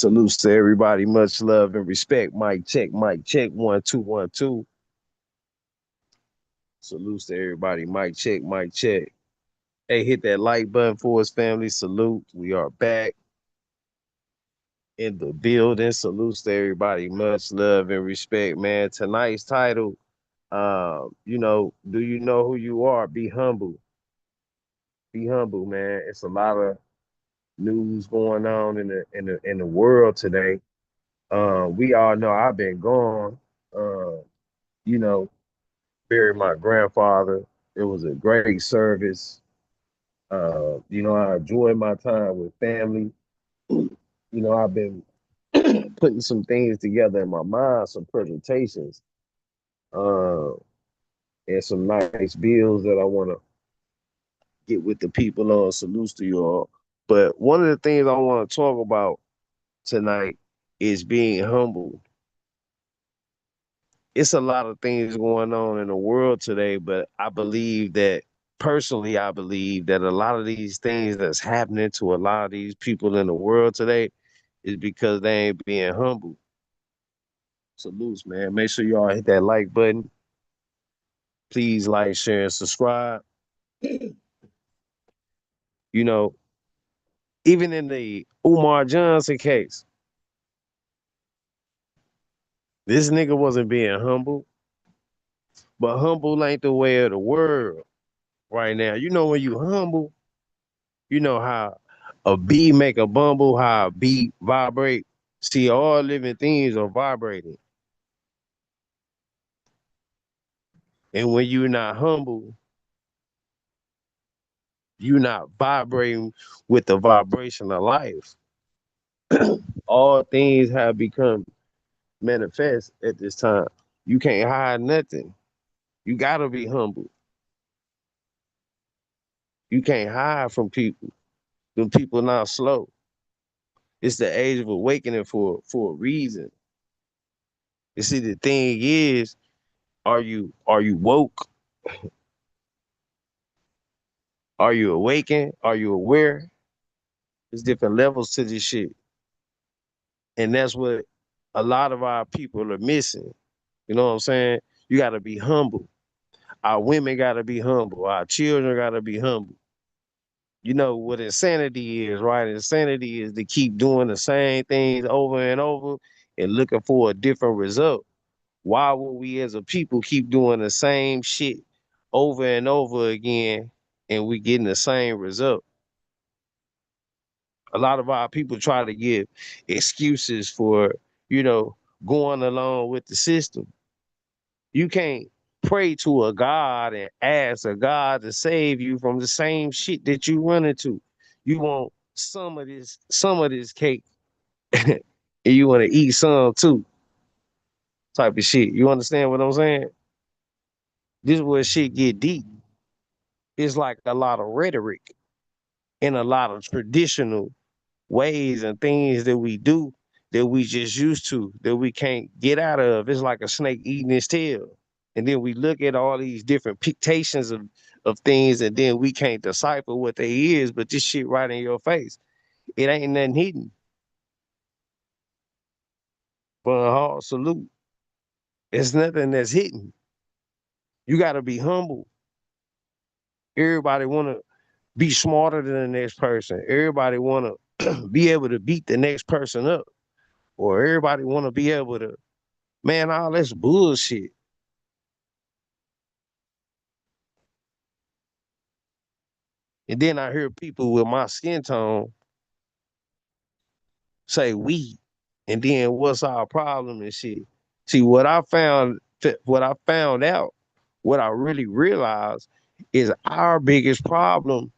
Salutes to everybody. Much love and respect. Mic check, mic check. 1 2 1 2. Salutes to everybody. Mic check, mic check. Hey, hit that like button for us, family. Salute. We are back in the building. Salutes to everybody. Much love and respect, man. Tonight's title, do you know who you are? Be humble. Be humble, man. It's a lot of news going on in the world today. We all know I've been gone. You know, buried my grandfather. It was a great service. I enjoyed my time with family. I've been putting some things together in my mind, some presentations, uh, and some nice bills that I want to get with the people on. Salutes to you all. But one of the things I want to talk about tonight is being humble. It's a lot of things going on in the world today, but I believe that a lot of these things that's happening to a lot of these people in the world today is because they ain't being humble. Salutes, man. Make sure y'all hit that like button. Please like, share, and subscribe. You know, even in the Umar Johnson case, this nigga wasn't being humble, but humble ain't the way of the world right now. When you humble, you know how a bee make a bumble, how a bee vibrate. See, all living things are vibrating. And when you're not humble, you're not vibrating with the vibration of life. All things have become manifest at this time. You can't hide nothing. You gotta be humble. You can't hide from people. Them people not slow. It's the age of awakening for a reason. You see, the thing is, are you woke? Are you awakened? Are you aware? There's different levels to this shit. And that's what a lot of our people are missing. You know what I'm saying? You gotta be humble. Our women gotta be humble. Our children gotta be humble. You know what insanity is, right? Insanity is to keep doing the same things over and over and looking for a different result. Why would we as a people keep doing the same shit over and over again and we getting the same result? A lot of our people try to give excuses for, you know, going along with the system. You can't pray to a God and ask a God to save you from the same shit that you run into. You want some of this cake, and you want to eat some too, type of shit. You understand what I'm saying? This is where shit get deep. It's like a lot of rhetoric and a lot of traditional ways and things that we do that we just used to, that we can't get out of. It's like a snake eating its tail. And then we look at all these different pictations of things, and then we can't decipher what they is, but this shit right in your face. It ain't nothing hidden. But a hard salute. It's nothing that's hidden. You gotta be humble. Everybody wanna be smarter than the next person. Everybody wanna be able to beat the next person up. Or everybody wanna be able to, man, all that's bullshit. And then I hear people with my skin tone say we, and then what's our problem and shit. See, what I found out, what I really realized is our biggest problem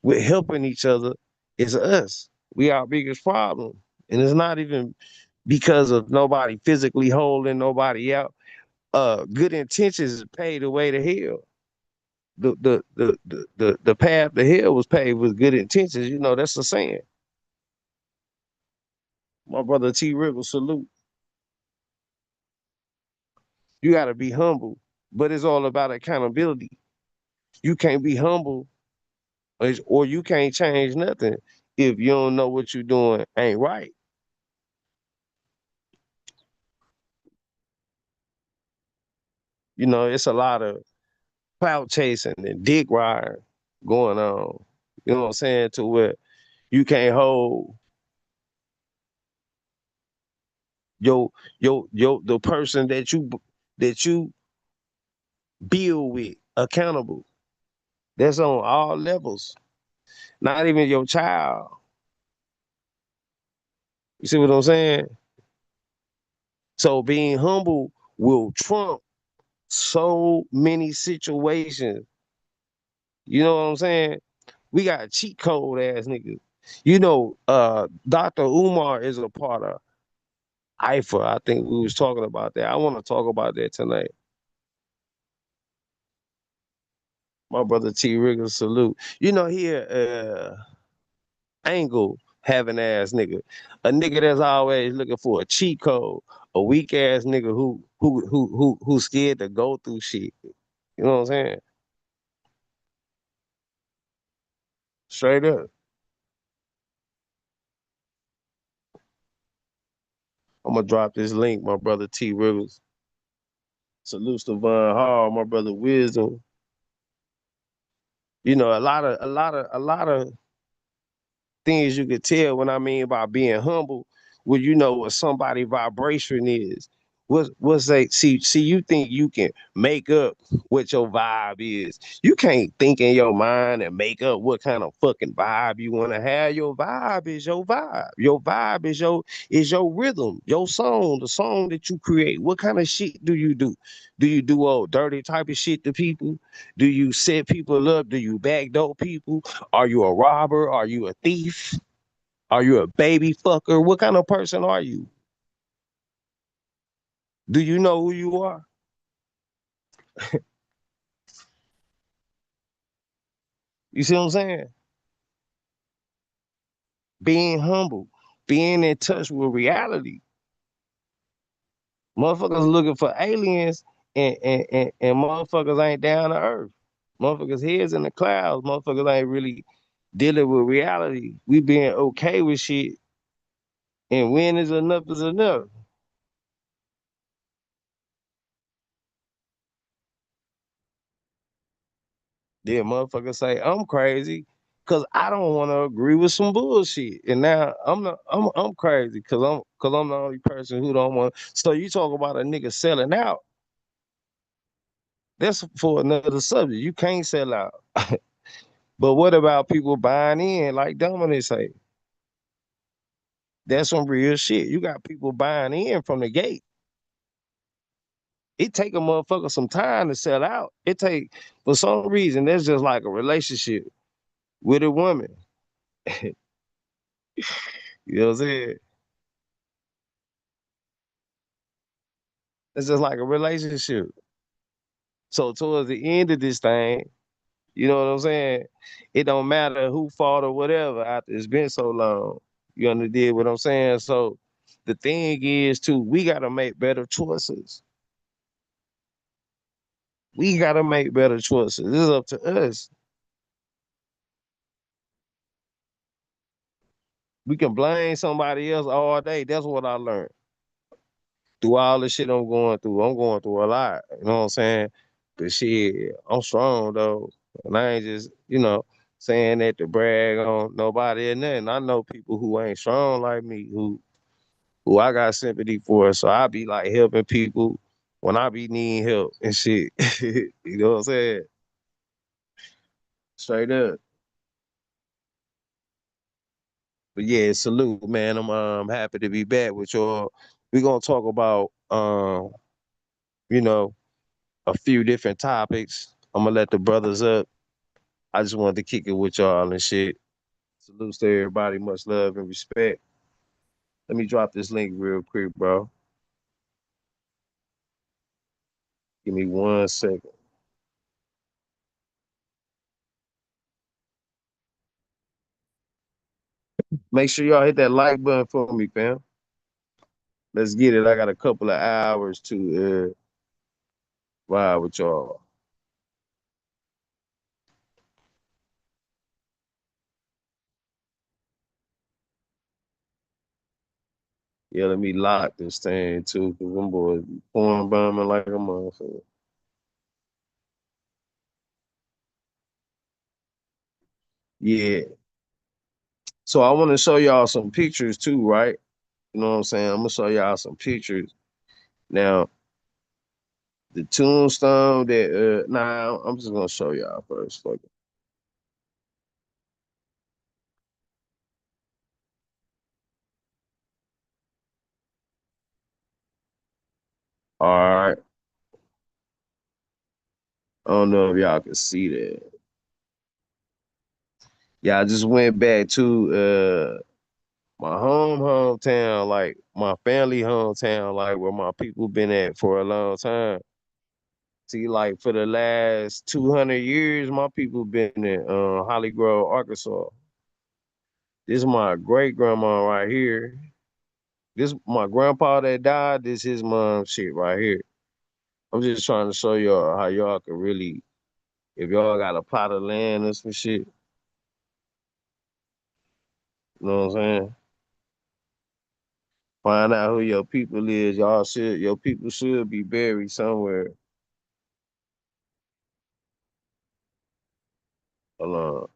with helping each other is us. We our biggest problem. And it's not even because of nobody physically holding nobody out. Good intentions is paid the way to hell. The path to hell was paved with good intentions. That's the saying. My brother T River, salute. You got to be humble, but it's all about accountability. You can't be humble, or you can't change nothing if you don't know what you're doing ain't right. It's a lot of clout chasing and dick riding going on. You know what I'm saying? To where you can't hold the person that you build with accountable. That's on all levels. Not even your child. You see what I'm saying? So being humble will trump so many situations. You know what I'm saying? We got cheat code ass niggas. Dr. Umar is a part of IFA. I think we was talking about that. I want to talk about that tonight. My brother T Rigger, salute. Angle having ass nigga. A nigga that's always looking for a cheat code. A weak ass nigga who scared to go through shit. You know what I'm saying? Straight up. I'm gonna drop this link, my brother T Rivers. Salutes to Von Hall, my brother Wisdom. A lot of things you could tell when I mean by being humble, when you know what somebody vibration is. What's that? See, you think you can make up what your vibe is. You can't think in your mind and make up what kind of fucking vibe you want to have. Your vibe is your vibe. Your vibe is your rhythm, your song, the song that you create. What kind of shit do you do? Do you do old dirty type of shit to people? Do you set people up? Do you backdoor people? Are you a robber? Are you a thief? Are you a baby fucker? What kind of person are you? Do you know who you are? You see what I'm saying? Being humble, being in touch with reality. Motherfuckers looking for aliens and motherfuckers ain't down to earth. Motherfuckers heads in the clouds. Motherfuckers ain't really dealing with reality. We being okay with shit, and when is enough is enough. Then motherfuckers say I'm crazy because I don't want to agree with some bullshit. And now I'm crazy because I'm the only person who don't want. So you talk about a nigga selling out. That's for another subject. You can't sell out. But what about people buying in, like Dominic say? That's some real shit. You got people buying in from the gate. It take a motherfucker some time to sell out. It take for some reason that's just like a relationship with a woman. You know what I'm saying? It's just like a relationship. So towards the end of this thing, you know what I'm saying? It don't matter who fought or whatever after it's been so long. You understand what I'm saying? So the thing is too, we gotta make better choices. We gotta make better choices. This is up to us. We can blame somebody else all day. That's what I learned through all the shit I'm going through. I'm going through a lot. You know what I'm saying? But shit, I'm strong though. And I ain't just, saying that to brag on nobody or nothing. I know people who ain't strong like me, who I got sympathy for. So I be like helping people when I be needing help and shit. You know what I'm saying? Straight up. But yeah, salute, man. I'm happy to be back with y'all. We're gonna talk about you know, a few different topics. I'm gonna let the brothers up. I just wanted to kick it with y'all and shit. Salutes to everybody, much love and respect. Let me drop this link real quick, bro. Give me 1 second. Make sure y'all hit that like button for me, fam. Let's get it. I got a couple of hours to ride with y'all. Yeah, let me lock this thing too, cause them boys be pouring by me like a motherfucker. Yeah. So I want to show y'all some pictures too, right? You know what I'm saying? I'm gonna show y'all some pictures. Now, the tombstone that nah, I'm just gonna show y'all first. Fuck it. All right. I don't know if y'all can see that. Yeah, I just went back to my hometown, like my family hometown, like where my people been at for a long time. See, like for the last 200 years, my people been in Holly Grove, Arkansas. This is my great grandma right here. This my grandpa that died. This his mom shit right here. I'm just trying to show y'all how y'all can really, if y'all got a plot of land or some shit, you know what I'm saying? Find out who your people is. Your people should be buried somewhere. Hold on.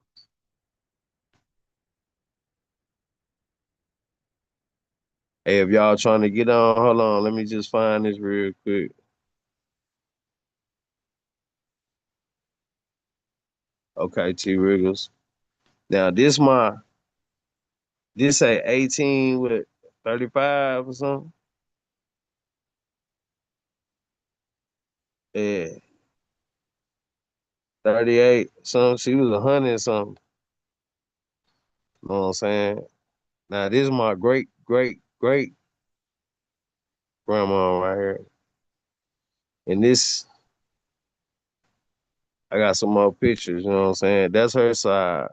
Hey, if y'all trying to get on, hold on. Let me just find this real quick. Okay, T Riggles. Now this say 18 with 35 or something. Yeah, 38. Something. She was 100 something. You know what I'm saying? Now this is my great grandma right here. And this I got some more pictures, you know what I'm saying? That's her side.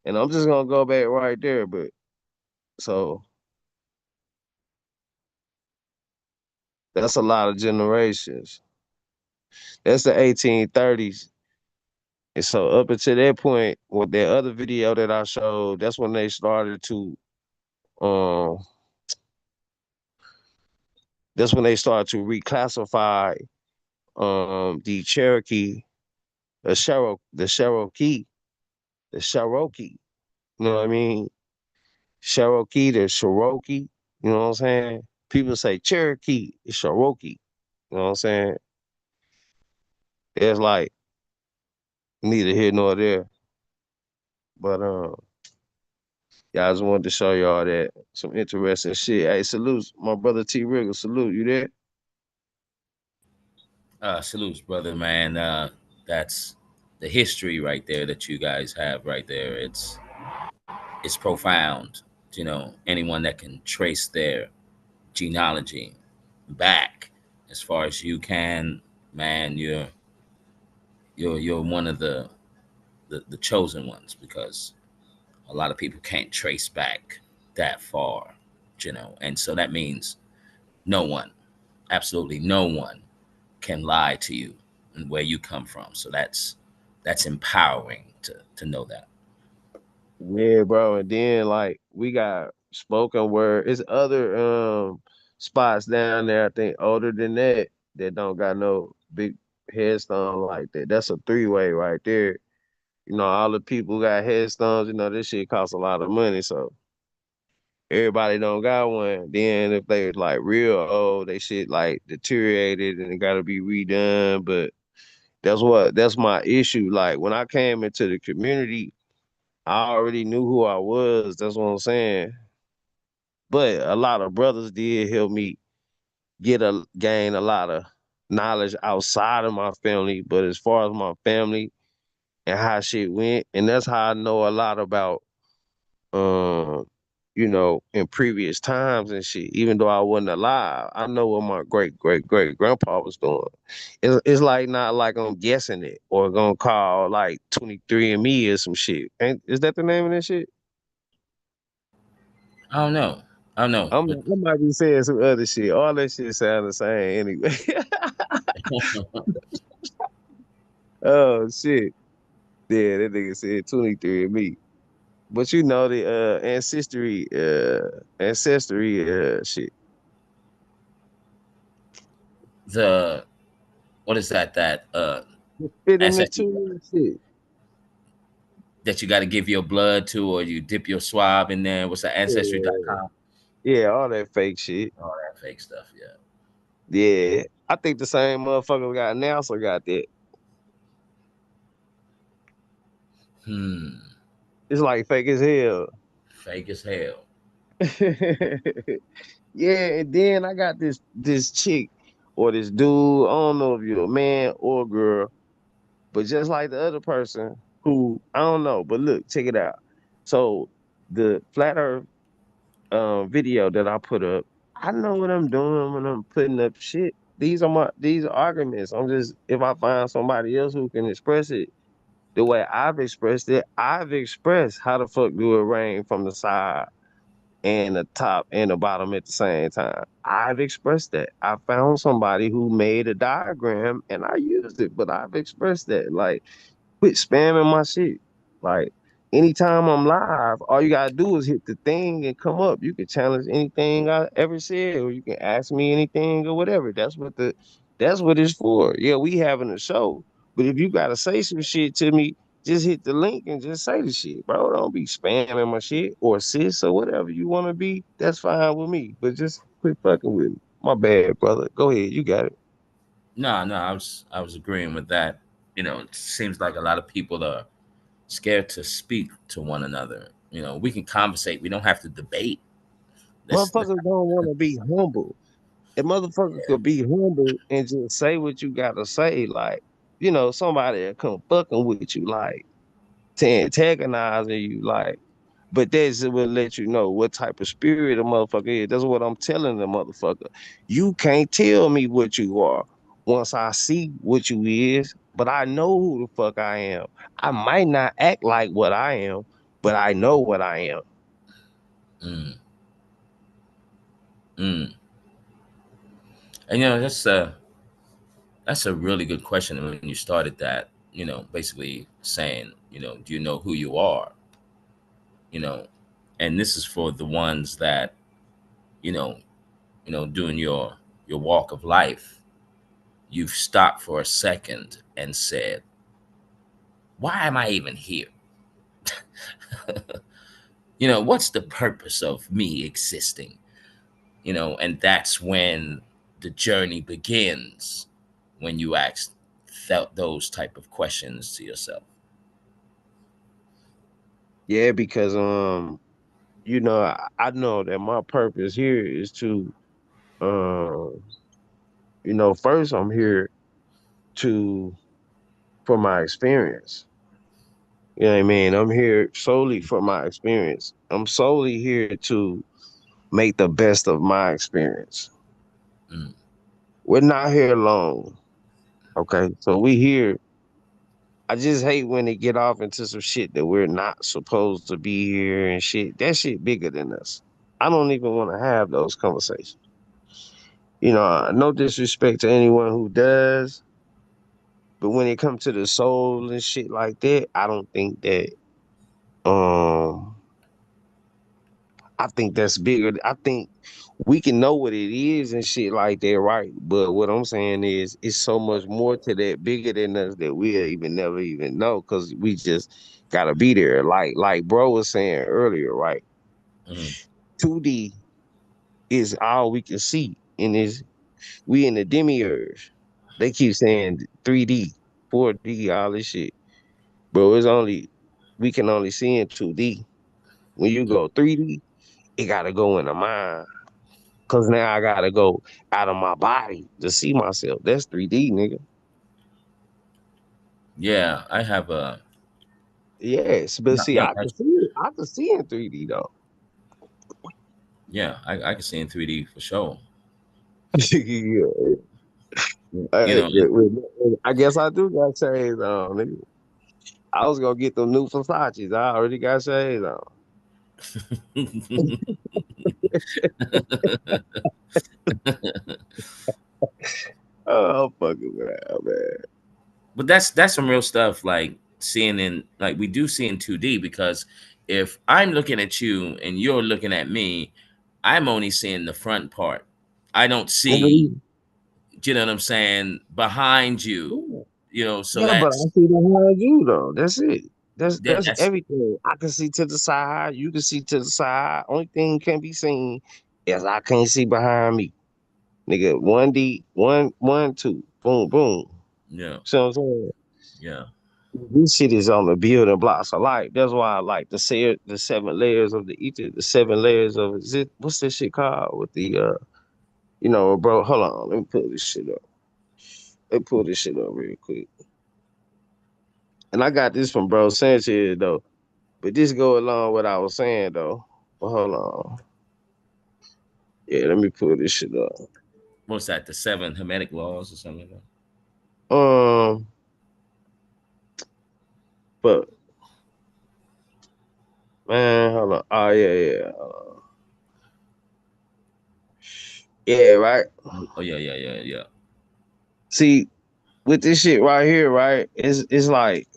And I'm just gonna go back right there, but so that's a lot of generations. That's the 1830s. And so up until that point, with that other video that I showed, that's when they started to um that's when they started to reclassify the Cherokee, the Cherokee. You know what I mean? Cherokee, the Cherokee. You know what I'm saying? People say Cherokee, it's Cherokee. You know what I'm saying? It's like neither here nor there. But yeah, I just wanted to show y'all that some interesting shit. Hey, salute, my brother T Riggle. Salute, you there? Salutes, brother, man. That's the history right there that you guys have right there. It's profound. You know, anyone that can trace their genealogy back as far as you can, man, you're one of the chosen ones because a lot of people can't trace back that far, you know, and so that means no one, absolutely no one, can lie to you and where you come from. So that's empowering to know that. Yeah, bro. And then like we got spoken word. It's other spots down there, I think older than that, that don't got no big headstone like that. That's a three-way right there. You know, all the people got headstones, you know, this shit costs a lot of money. So everybody don't got one. Then if they like real old, they shit like deteriorated and it gotta be redone. But that's my issue. Like when I came into the community, I already knew who I was. That's what I'm saying. But a lot of brothers did help me gain a lot of knowledge outside of my family. But as far as my family and how shit went, and that's how I know a lot about um, in previous times and shit. Even though I wasn't alive, I know what my great grandpa was doing. It's like not like I'm guessing it or gonna call like 23 and Me or some shit. Ain't is that the name of that shit? I don't know. I don't know, but I might be saying some other shit. All that shit sound the same anyway. Oh shit. Yeah, that nigga said 23 and Me. But you know the ancestry shit. the what is that Fit in the ancestry two shit. that you got to give your blood to, or you dip your swab in there. What's the Yeah, ancestry.com? yeah, all that fake shit. All that fake stuff. Yeah. Yeah, I think the same motherfucker got NASA got that. Hmm. It's like fake as hell. Fake as hell. Yeah, and then I got this chick or this dude. I don't know if you're a man or a girl, but just like the other person who I don't know. But look, check it out. So the flat Earth video that I put up, I know what I'm doing when I'm putting up shit. These are arguments. I'm just if I find somebody else who can express it the way I've expressed it, I've expressed how the fuck do it rain from the side and the top and the bottom at the same time. I've expressed that. I found somebody who made a diagram and I used it, but I've expressed that. Like, quit spamming my shit. Like, anytime I'm live, all you gotta do is hit the thing and come up. You can challenge anything I ever said, or you can ask me anything or whatever. That's what it's for. Yeah, we having a show. But if you gotta say some shit to me, just hit the link and just say the shit, bro. Don't be spamming my shit or sis or whatever you want to be. That's fine with me. But just quit fucking with me. My bad, brother. Go ahead. You got it. No, no, I was agreeing with that. It seems like a lot of people are scared to speak to one another. We can conversate. We don't have to debate. That's Motherfuckers don't want to be humble. A motherfucker yeah. could be humble and just say what you gotta say. Like, somebody that come fucking with you, like to antagonizing you, like. But that's will let you know what type of spirit a motherfucker is. That's what I'm telling the motherfucker. You can't tell me what you are once I see what you is, but I know who the fuck I am. I might not act like what I am, but I know what I am. Mm, mm. And that's a really good question. When you started that, basically saying, do you know who you are? You know, and this is for the ones that you know, doing your walk of life, you've stopped for a second and said, why am I even here? What's the purpose of me existing? And that's when the journey begins, when you ask those type of questions to yourself. Yeah, because I know that my purpose here is to um, first I'm here to for my experience. You know what I mean? I'm here solely for my experience. I'm solely here to make the best of my experience. Mm, We're not here long. Okay. So we here. I just hate when they get off into some shit that we're not supposed to be here and shit. That shit bigger than us. I don't even want to have those conversations. No disrespect to anyone who does, but when it comes to the soul and shit like that, I don't think that um I think that's bigger. I think we can know what it is and shit like that, right? But what I'm saying is, it's so much more to that, bigger than us, that we'll even never even know because we just gotta be there. Like bro was saying earlier, right? mm. 2D is all we can see, and is we in the demiurge. They keep saying 3D, 4D, all this shit, bro. It's only we can only see in 2D. When you go 3D, it gotta go in the mind. Cause now I gotta go out of my body to see myself. That's 3D, nigga. Yeah, I have a Yes, but not, see, not I that. can see it. I can see in 3D though. Yeah, I can see in 3D for sure. Yeah. You Hey, know, I guess I do got shades on, nigga. I was gonna get them new Versace's. I already got shades on. Oh, I'm fucking around, man. but that's some real stuff. Like seeing in like we do see in 2D, because if I'm looking at you and you're looking at me, I'm only seeing the front part. I don't see, Mhm. you know what I'm saying, behind you. Yeah, So yeah, but I that's see behind you though. That's it. That's That's everything. I can see to the side. You can see to the side. Only thing can be seen is I can't see behind me. Nigga, 1D, one, two, boom, boom. yeah, See what I'm saying? yeah. This shit is on the building blocks of life. That's why I like the 7 layers of the ether, the 7 layers of what's this shit called with the bro. Hold on, let me pull this shit up. Let me pull this shit up real quick. And I got this from bro Sanchez though. But this go along with what I was saying though. But hold on. Yeah, let me pull this shit up. What's that? The seven Hermetic laws or something like that? Um, but man, hold on. Oh yeah, yeah. Yeah, right. Oh yeah, yeah, yeah, yeah. See, with this shit right here, right? It's like,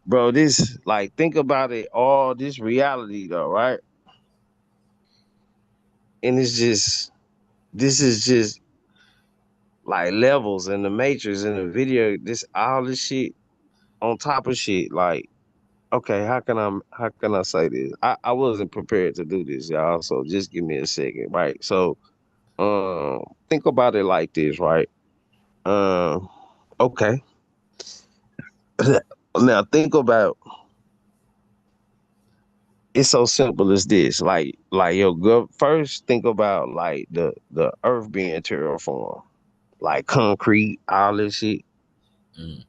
bro, this like think about it, all this reality though, right? And it's just this is just like levels in the matrix in the video, this all this shit on top of shit. Like, okay, how can I say this? I wasn't prepared to do this, y'all. So just give me a second, right? So think about it like this, right? Um, okay. Now think about it's so simple as this. Like yo, first think about like the earth being terraformed, like concrete, all this shit. Mm,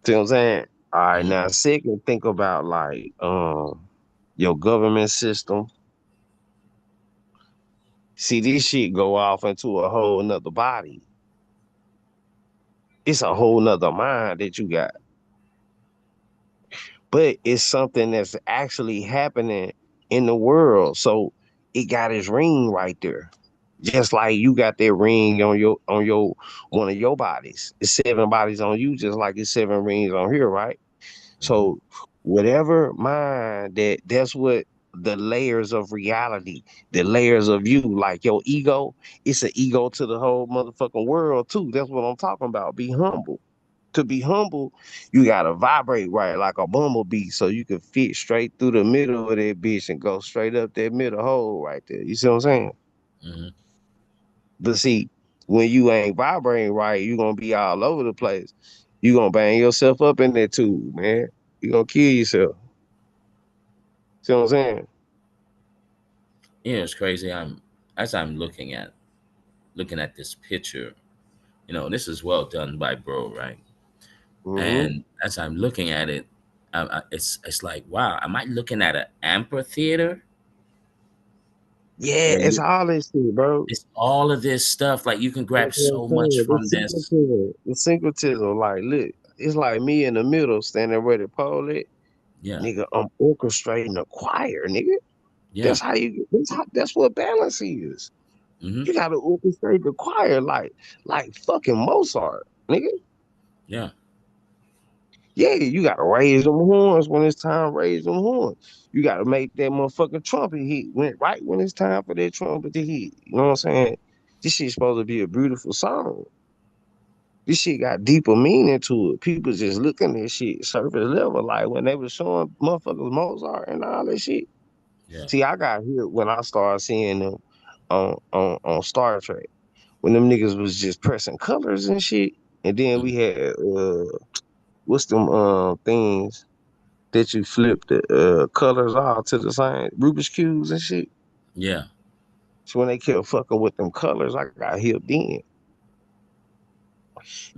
See what I'm saying? All right, mm, now second, think about like your government system. See this shit go off into a whole nother body. It's a whole nother mind that you got. But it's something that's actually happening in the world. So it got his ring right there. Just like you got that ring on your one of your bodies. It's 7 bodies on you, just like it's 7 rings on here, right? mm-hmm, So whatever mind that's what the layers of reality, the layers of you, like your ego, it's an ego to the whole motherfucking world too. That's what I'm talking about. Be humble. To be humble, you gotta vibrate right like a bumblebee so you can fit straight through the middle of that bitch and go straight up that middle hole right there. You see what I'm saying? mm-hmm. But see, when you ain't vibrating right, you gonna be all over the place. You gonna bang yourself up in that tube, man. You gonna kill yourself. See what I'm saying? Yeah, it's crazy. I'm looking at this picture. This is well done by bro, right? Hmm. And as I'm looking at it, it's like, wow, am I looking at an amphitheater Yeah, where it's all this shit, bro. it's all of this stuff? Like you can grab That's what I'm so much saying. The from this. syncretism. The syncretism. Like, look, it's like me in the middle standing where the pole at. Yeah, Nigga, I'm orchestrating a choir, nigga. yeah, That's what balance is. mm-hmm, You gotta orchestrate the choir like fucking Mozart, nigga. yeah, Yeah, you gotta raise them horns when it's time to raise them horns. You gotta make that motherfucking trumpet hit right when it's time for that trumpet to hit. You know what I'm saying? This shit's supposed to be a beautiful song. This shit got deeper meaning to it. People just looking at shit surface level, like when they was showing motherfuckers Mozart and all that shit. yeah, See, I got here when I started seeing them on Star Trek when them niggas was just pressing colors and shit. And then mm, we had what's them things that you flip the colors all to the same Rubik's cubes and shit. yeah, So when they kept fucking with them colors, I got hipped in,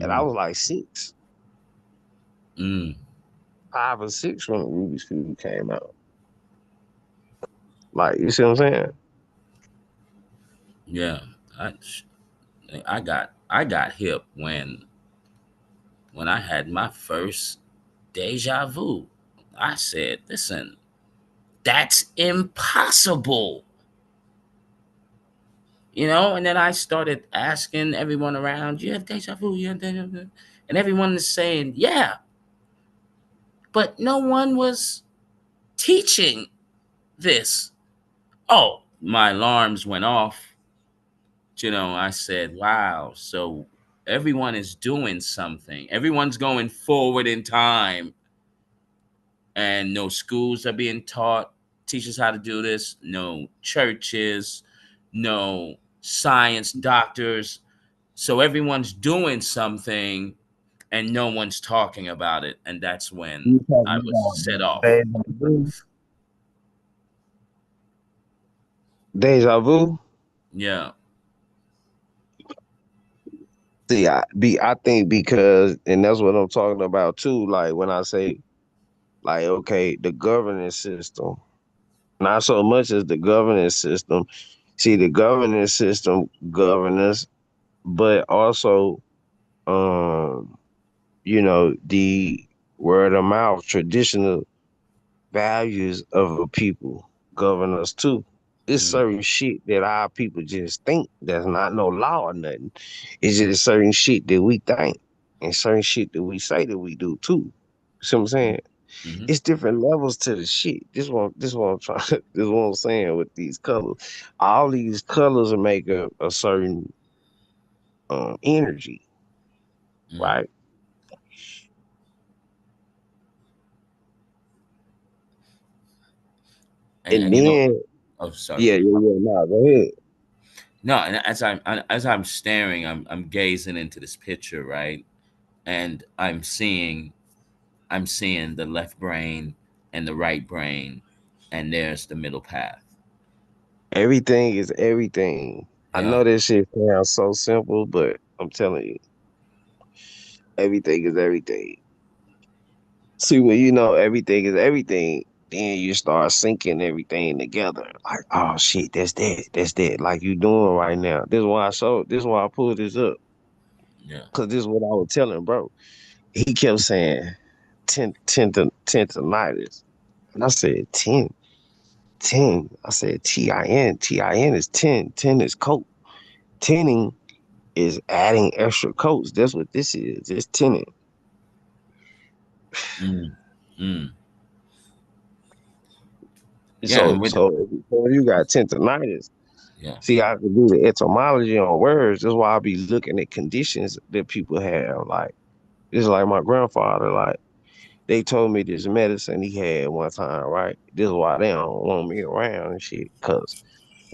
and I mm, was like 6, mm, 5 or 6 when the Rubik's cube came out. Like you see what I'm saying? yeah. I I got hip when I had my first deja vu. I said, listen, that's impossible. And then I started asking everyone around, you have deja vu, you have deja vu. And everyone is saying, yeah, but no one was teaching this. Oh, my alarms went off. I said, wow, so everyone is doing something. Everyone's going forward in time. and no schools are being taught, teach us how to do this. No churches, no science doctors. So everyone's doing something and no one's talking about it. And that's when You I talking was about set off. deja vu? Deja vu? Yeah. See, I think because, and that's what I'm talking about too. Like when I say, like, okay, the governance system, not so much as the governance system. See, the governance system govern us, but also, um, the word of mouth, traditional values of a people govern us too. It's Mm, certain shit that our people just think there's not no law or nothing. It's just certain shit that we think and certain shit that we say that we do too. See what I'm saying? mm-hmm, It's different levels to the shit. This one I'm trying this is what I'm saying with these colors. All these colors make a certain energy, mm. right? And And you know, then oh, sorry. yeah, nah, go ahead. No, and as I'm staring, I'm gazing into this picture, right? And I'm seeing the left brain and the right brain, and there's the middle path. Everything is everything. I Yeah, know this shit sounds so simple, but I'm telling you, everything is everything. See, when you know everything is everything, then you start syncing everything together. Like, oh shit, that's that. Like you doing right now. This is why I showed. This is why I pulled this up. yeah. Cause this is what I was telling bro. He kept saying ten tinnitus, and I said 10. I said tin is 10. 10 is coat. Tinning is adding extra coats. That's what this is. It's tinning. Mm, mm. Yeah, So and with so you got tendonitis. yeah, See, I can do the etymology on words. That's why I be looking at conditions that people have. Like it's like my grandfather. Like they told me this medicine he had one time. Right. This is why they don't want me around and shit. Cause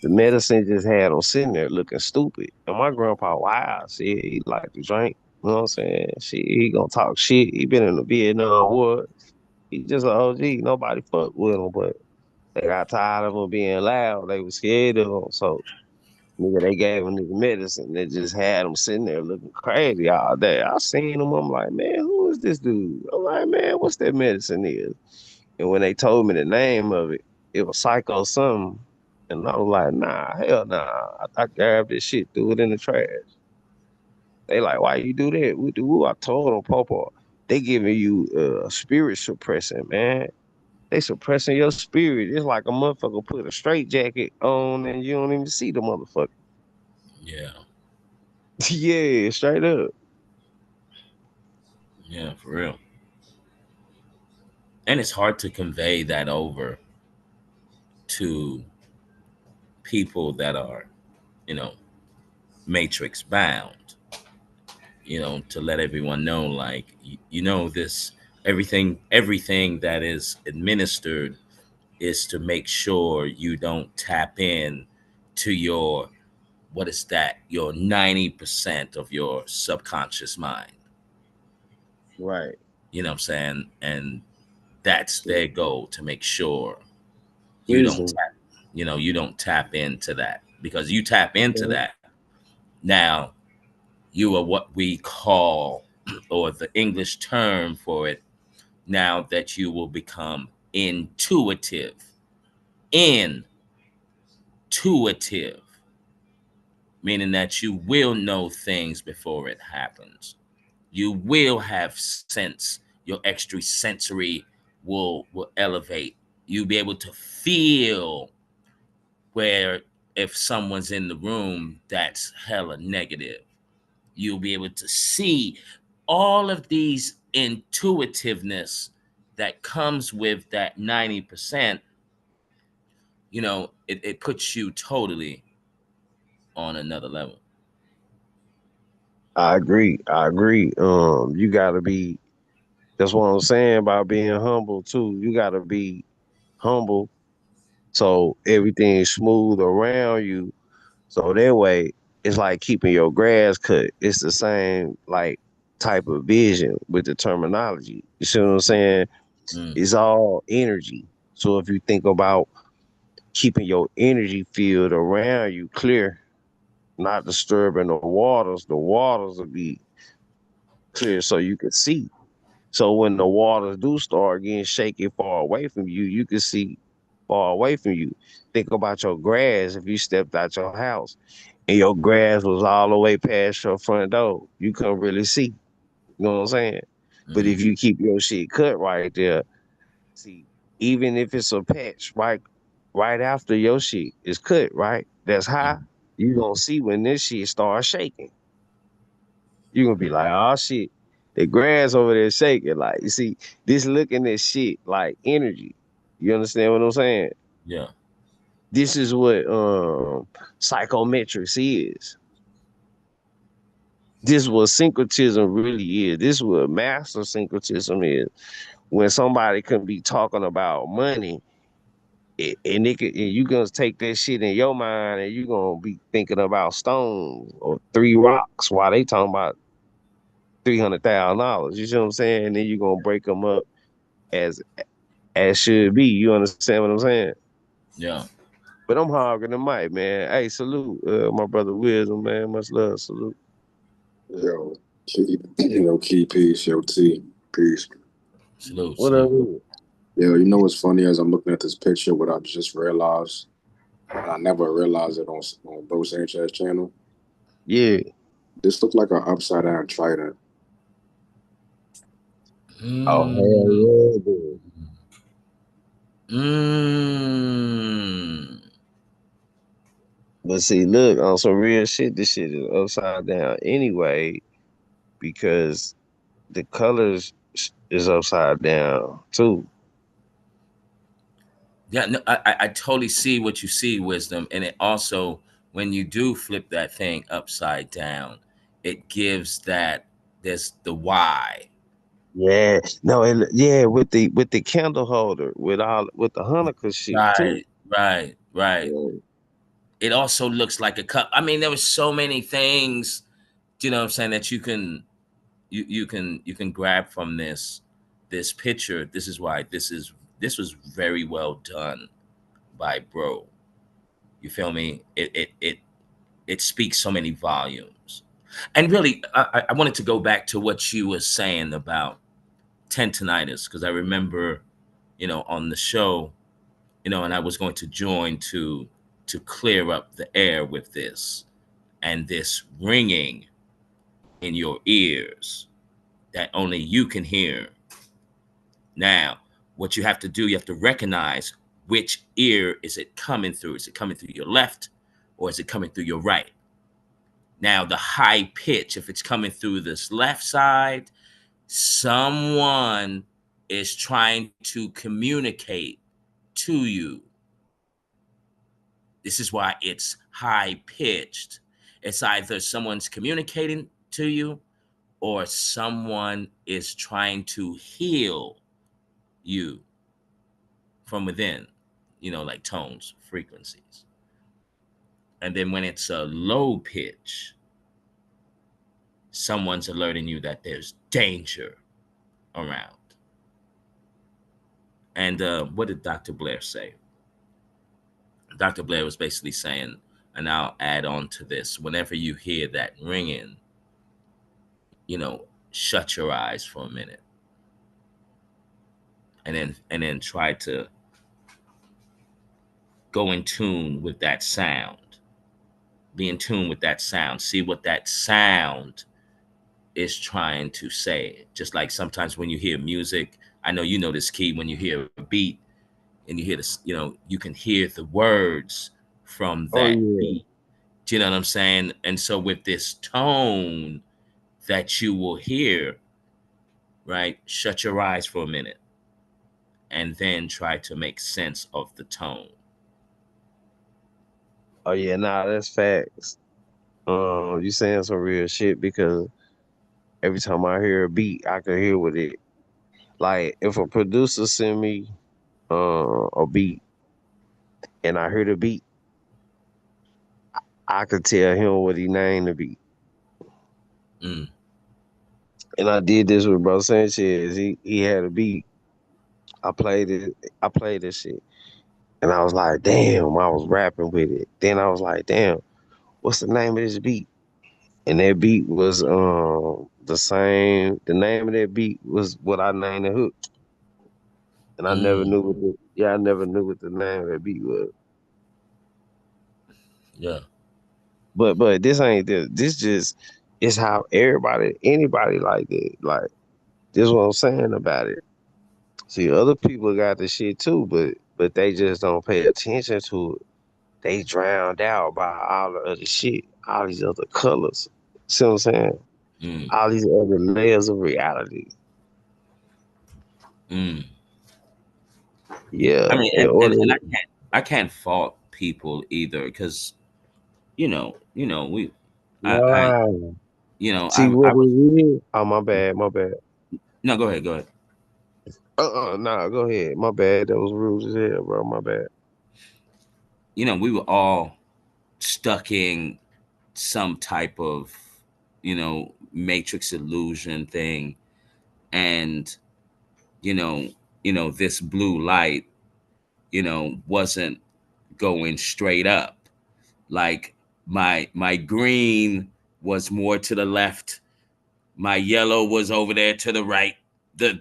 the medicine just had him sitting there looking stupid. And my grandpa, wow, shit, he like to drink. You know what I'm saying? Shit, he gonna talk shit. He been in the Vietnam War. He just an OG. Nobody fucked with him, but they got tired of him being loud. They was scared of him. So nigga, they gave him nigga medicine. They just had him sitting there looking crazy all day. I seen him. I'm like, man, who is this dude? I'm like, man, what's that medicine is? And when they told me the name of it was Psycho something. And I was like, nah, hell nah. I grabbed this shit, threw it in the trash. They like, why you do that? We do. I told them, Popo, they giving you spirit suppressant, man. They suppressing your spirit. It's like a motherfucker put a straight jacket on and you don't even see the motherfucker. yeah, Yeah, straight up. yeah, for real. And it's hard to convey that over to people that are, you know, matrix bound. To let everyone know, like, this everything that is administered is to make sure you don't tap in to your, what is that, your 90% of your subconscious mind. Right. You know what I'm saying? And that's their goal, to make sure you don't Listen. tap, you don't tap into that, because you tap into Mhm. that, now you are what we call, or the English term for it, now that you will become intuitive. Intuitive, meaning that you will know things before it happens. You will have sense. Your extra sensory will elevate. You'll be able to feel where, if someone's in the room that's hella negative, you'll be able to see all of these intuitiveness that comes with that 90%. It puts you totally on another level. I agree. You gotta be That's what I'm saying about being humble too. You gotta be humble so everything's smooth around you. So that way, it's like keeping your grass cut. It's the same like type of vision with the terminology. You see what I'm saying? Mm, It's all energy. So if you think about keeping your energy field around you clear, not disturbing the waters will be clear so you can see. So when the waters do start getting shaky far away from you, you can see far away from you. Think about your grass if you stepped out your house and your grass was all the way past your front door. You couldn't really see. You know what I'm saying? But mm, if you keep your shit cut right there, see, even if it's a patch right after your shit is cut, right? That's high. mm. You gonna see when this shit starts shaking. You gonna be like, oh shit, the grass over there shaking. Like, you see, this looking at shit like energy. You understand what I'm saying? Yeah. This is what psychometrics is. This is what syncretism really is. This is what master syncretism is. When somebody can be talking about money, and you gonna take that shit in your mind, and you gonna be thinking about stones or three rocks while they talking about $300,000. You see what I'm saying? And then you gonna break them up as should be. You understand what I'm saying? Yeah. But I'm hogging the mic, man. Hey, salute, my brother Wisdom, man. Much love, salute. Yo, key peace, yo, T, peace. Salute. What up? Salute. With it? Yo, you know what's funny as I'm looking at this picture, what I just realized, and I never realized it on Bro Sanchez channel. Yeah. This looked like an upside down trident. Oh hell Mm, yeah, dude. mm. But see, look, on some real shit, this shit is upside down anyway because the colors is upside down too. Yeah, no, I totally see what you see, wisdom, and it also when you do flip that thing upside down, it gives that there's the why. Yeah, no, yeah, with the candle holder, with the Hanukkah shit too. Right, right, right. Yeah. It also looks like a cup. I mean, there was so many things, you know what I'm saying, that you can grab from this picture. This is why this was very well done by bro. You feel me? It speaks so many volumes. And really, I wanted to go back to what you were saying about tendonitis because I remember, on the show, and I was going to join to clear up the air with this and this ringing in your ears that only you can hear. Now, what you have to do, you have to recognize which ear is it coming through? Is it coming through your left or is it coming through your right? Now, the high pitch, if it's coming through this left side, someone is trying to communicate to you. This is why it's high pitched. It's either someone's communicating to you or someone is trying to heal you from within, like tones, frequencies. And then when it's a low pitch, someone's alerting you that there's danger around. And what did Dr. Blair say? Dr. Blair was basically saying, and I'll add on to this, whenever you hear that ringing, shut your eyes for a minute and then try to go in tune with that sound. Be in tune with that sound. See what that sound is trying to say. Just like sometimes when you hear music, I know you know this, Key, when you hear a beat and you hear this, you can hear the words from Oh that yeah. beat. Do you know what I'm saying? And so with this tone that you will hear, right? Shut your eyes for a minute and then try to make sense of the tone. Oh yeah, nah, that's facts. You saying some real shit because every time I hear a beat, I can hear what it Like if a producer send me a beat and I hear the beat, I could tell him what he named the beat. Mm, And I did this with Bro Sanchez. He had a beat. I played it. I played this shit, and I was like, damn. I was rapping with it. Then I was like, damn. What's the name of this beat? And that beat was the same. The name of that beat was what I named the hook, and I never mm, knew what the yeah I never knew what the name of that beat was. yeah. But this ain't this. This just is how anybody like that. Like this what I'm saying about it. See, other people got the shit too, but they just don't pay attention to it. They drowned out by all the other shit, all these other colors. See what I'm saying? Mm, All these other layers of reality. mm. I Yeah, mean, in and order. I can't fault people either because we I Wow. See I what was it is? Oh, my bad, my bad. no, go ahead, go ahead. Nah, go ahead. My bad. That was rude as hell, bro. My bad. We were all stuck in some type of matrix illusion thing, and you know this blue light wasn't going straight up. Like my green was more to the left, my yellow was over there to the right, the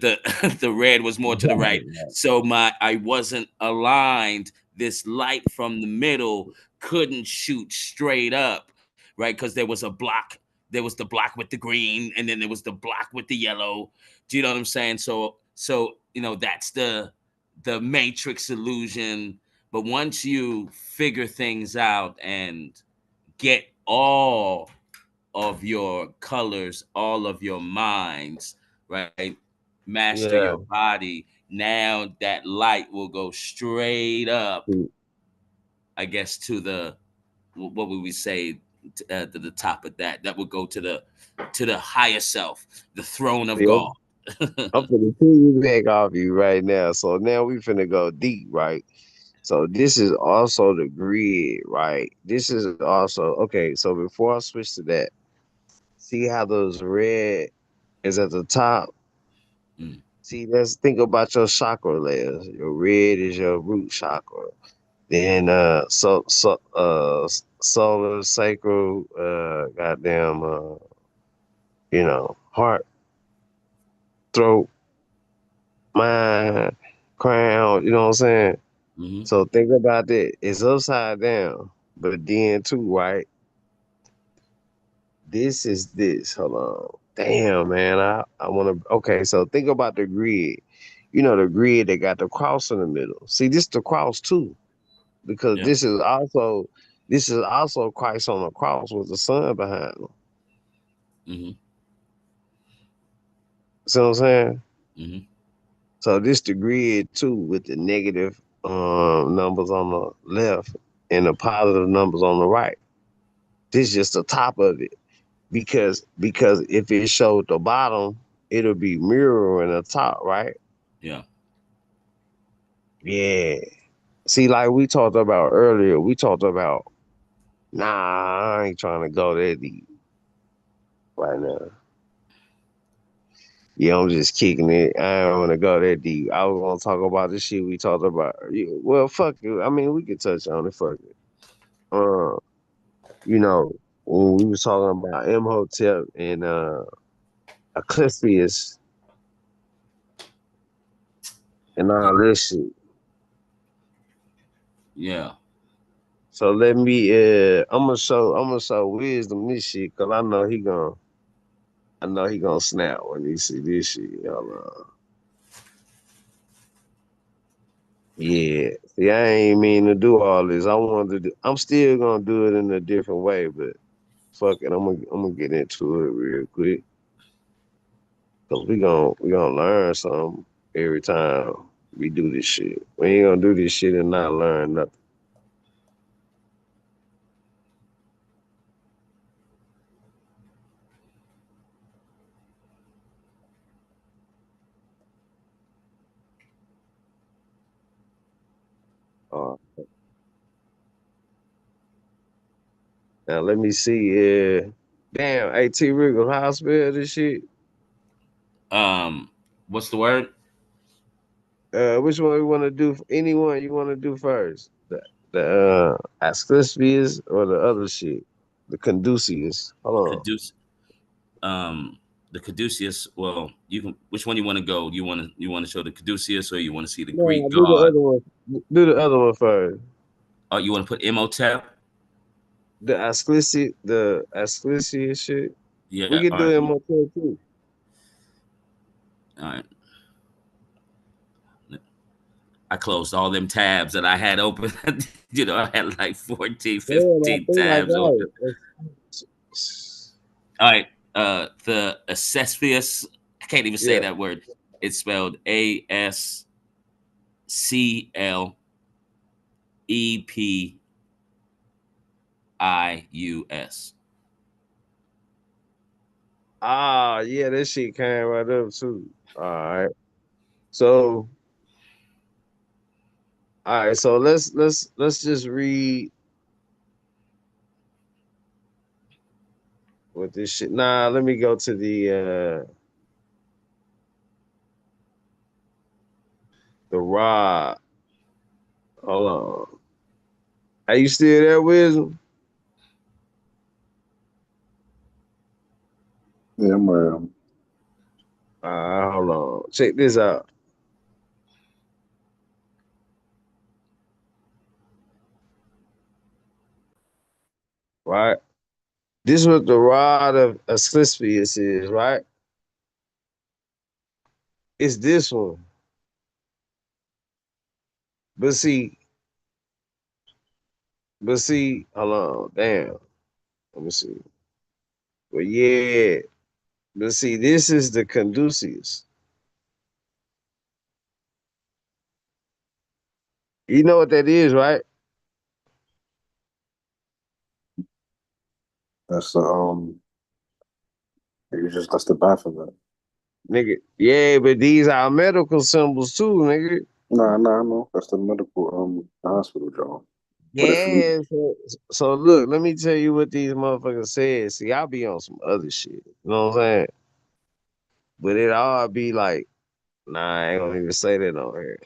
the red was more to the right. So I wasn't aligned. This light from the middle couldn't shoot straight up, right? Because there was a block. There was the block with the green, and then there was the block with the yellow. Do you know what I'm saying? So that's the matrix illusion. But once you figure things out and get all of your colors, all of your minds, right? Master your Yeah. body. Now that light will go straight up, See, I guess, to the what would we say to the top of that? That would go to the higher self, the throne of God. I'm finna piggyback off you right now. So now we finna go deep, right? So this is also the grid, right? This is also okay. So before I switch to that, see how those red is at the top. Mm, See, let's think about your chakra layers. Your red is your root chakra. Then solar sacral, goddamn, heart, throat, mind, crown. You know what I'm saying? mm-hmm. So think about that. It's upside down, but then too, right? This is this. Hold on. Damn, man. I want to. Okay, so think about the grid. You know the grid that got the cross in the middle. See, this the cross too, because Yeah. this is also Christ on the cross with the sun behind him. Mm-hmm. See what I'm saying? Mm-hmm. So this the grid too with the negative numbers on the left and the positive numbers on the right. This is just the top of it. Because if it showed the bottom, it'll be mirroring the top, right? Yeah. Yeah. See, like we talked about earlier, we talked about I ain't trying to go that deep right now. Yeah, I'm just kicking it. I don't want to go that deep. I was gonna talk about the shit we talked about. Yeah, well, fuck it. I mean, we could touch on it. Fuck it. Uh, you know, when we was talking about Imhotep and Eclipsius and Yeah. all this shit. Yeah. So I'm gonna show wisdom this shit because I know he gonna snap when he see this shit. Hold on. Yeah. See, I ain't mean to do all this. I'm still gonna do it in a different way, but fuck it. I'm gonna get into it real quick because we gonna learn something every time we do this shit. We ain't gonna do this shit and not learn nothing. Uh, Now let me see. Damn, AT Wriggles, how I spell this shit? What's the word? Which one you want to do? Anyone you want to do first? The Asclepius or the other shit? The Conducius. Hold on. Caduce. The Caduceus. Well, you can. Which one you want to go? You want to show the Caduceus, or you want to see the No, Greek do the god? other one. Do the other one first. Oh, you want to put Imhotep? The Asclepius shit. We Yeah. can All do right. it more too. All right. I closed all them tabs that I had open. I had like 14, Damn, I 15 think I tabs got open. it. All right. The Asclepius. I can't even say Yeah. that word. It's spelled Asclepius. Ah, yeah, that shit came right up too. All right. So, all right. So let's just read what this shit. Nah, let me go to the rod. Hold on. Are you still there, Wisdom? Yeah, I'm Hold on. Check this out. Right. This is what the rod of Asclepius is, right? It's this one. But see, hold on. Damn. Let me see. Well, yeah. But see, this is the Conducius. You know what that is, right? that's the that's the Baphomet. Nigga. Yeah, but these are medical symbols too, nigga. Nah, I know. That's the medical the hospital job. But if we Yeah. So look, let me tell you what these motherfuckers said. See, I'll be on some other shit. You know what I'm saying? But it all be like, nah, I ain't gonna even say that on here.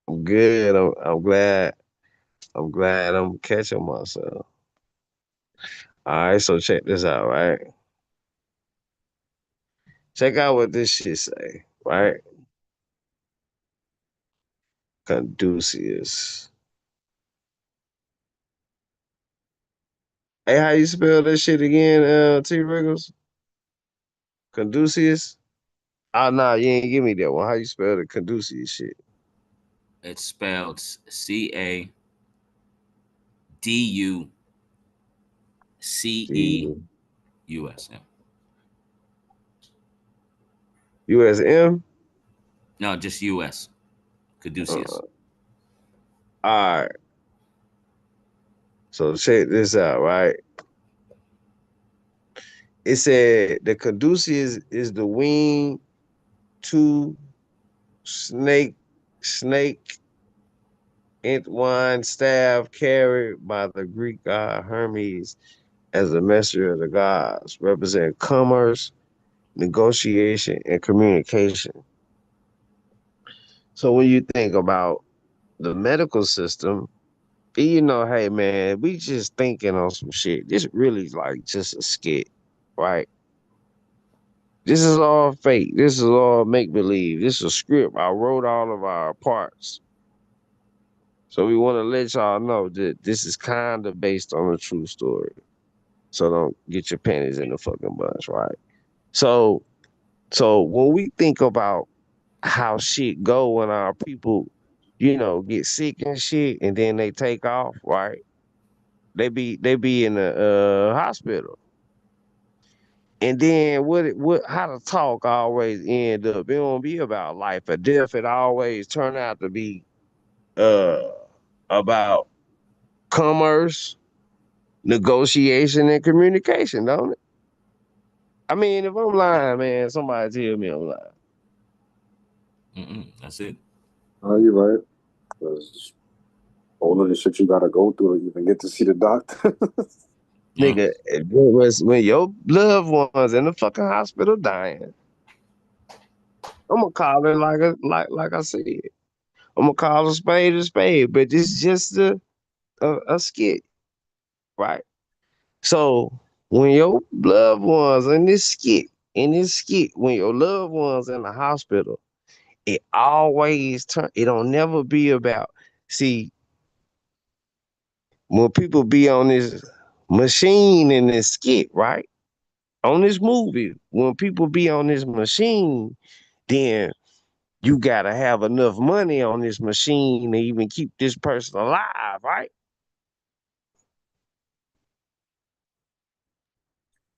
I'm good. I'm glad. I'm glad I'm catching myself. All right, so check this out, right? Check out what this shit say, right? Conducius. Hey, how you spell that shit again, T Wriggles? Conducius? Ah, nah, you ain't give me that one. How you spell the Conducius shit? It's spelled Caduceus. USM? No, just US. Caduceus. All right, so check this out, right? It said the Caduceus is the wing to snake snake entwined staff carried by the Greek god Hermes as a messenger of the gods, representing commerce, negotiation, and communication. So when you think about the medical system, hey man, we just thinking on some shit. This really like just a skit, right? This is all fake. This is all make believe. This is a script. I wrote all of our parts. So we want to let y'all know that this is kind of based on a true story. So don't get your panties in the fucking bunch, right? So when we think about how shit go when our people, get sick and shit, and then they take off, right? They be in the hospital. And then what how the talk always end up. It don't be about life or death. It always turn out to be uh about commerce, negotiation, and communication, don't it? I mean, if I'm lying, man, somebody tell me I'm lying. That's it. are you right? Because All of the shit you gotta go through to even get to see the doctor. Yeah. Nigga, when your loved ones in the fucking hospital dying, I'm gonna call it like I said. I'm gonna call a spade, but it's just a skit, right? So when your loved ones in this skit, when your loved ones in the hospital, it always turn. It don't never be about. See, when people be on this machine in this skit, right? On this movie, when people be on this machine, then you gotta have enough money on this machine to even keep this person alive, right?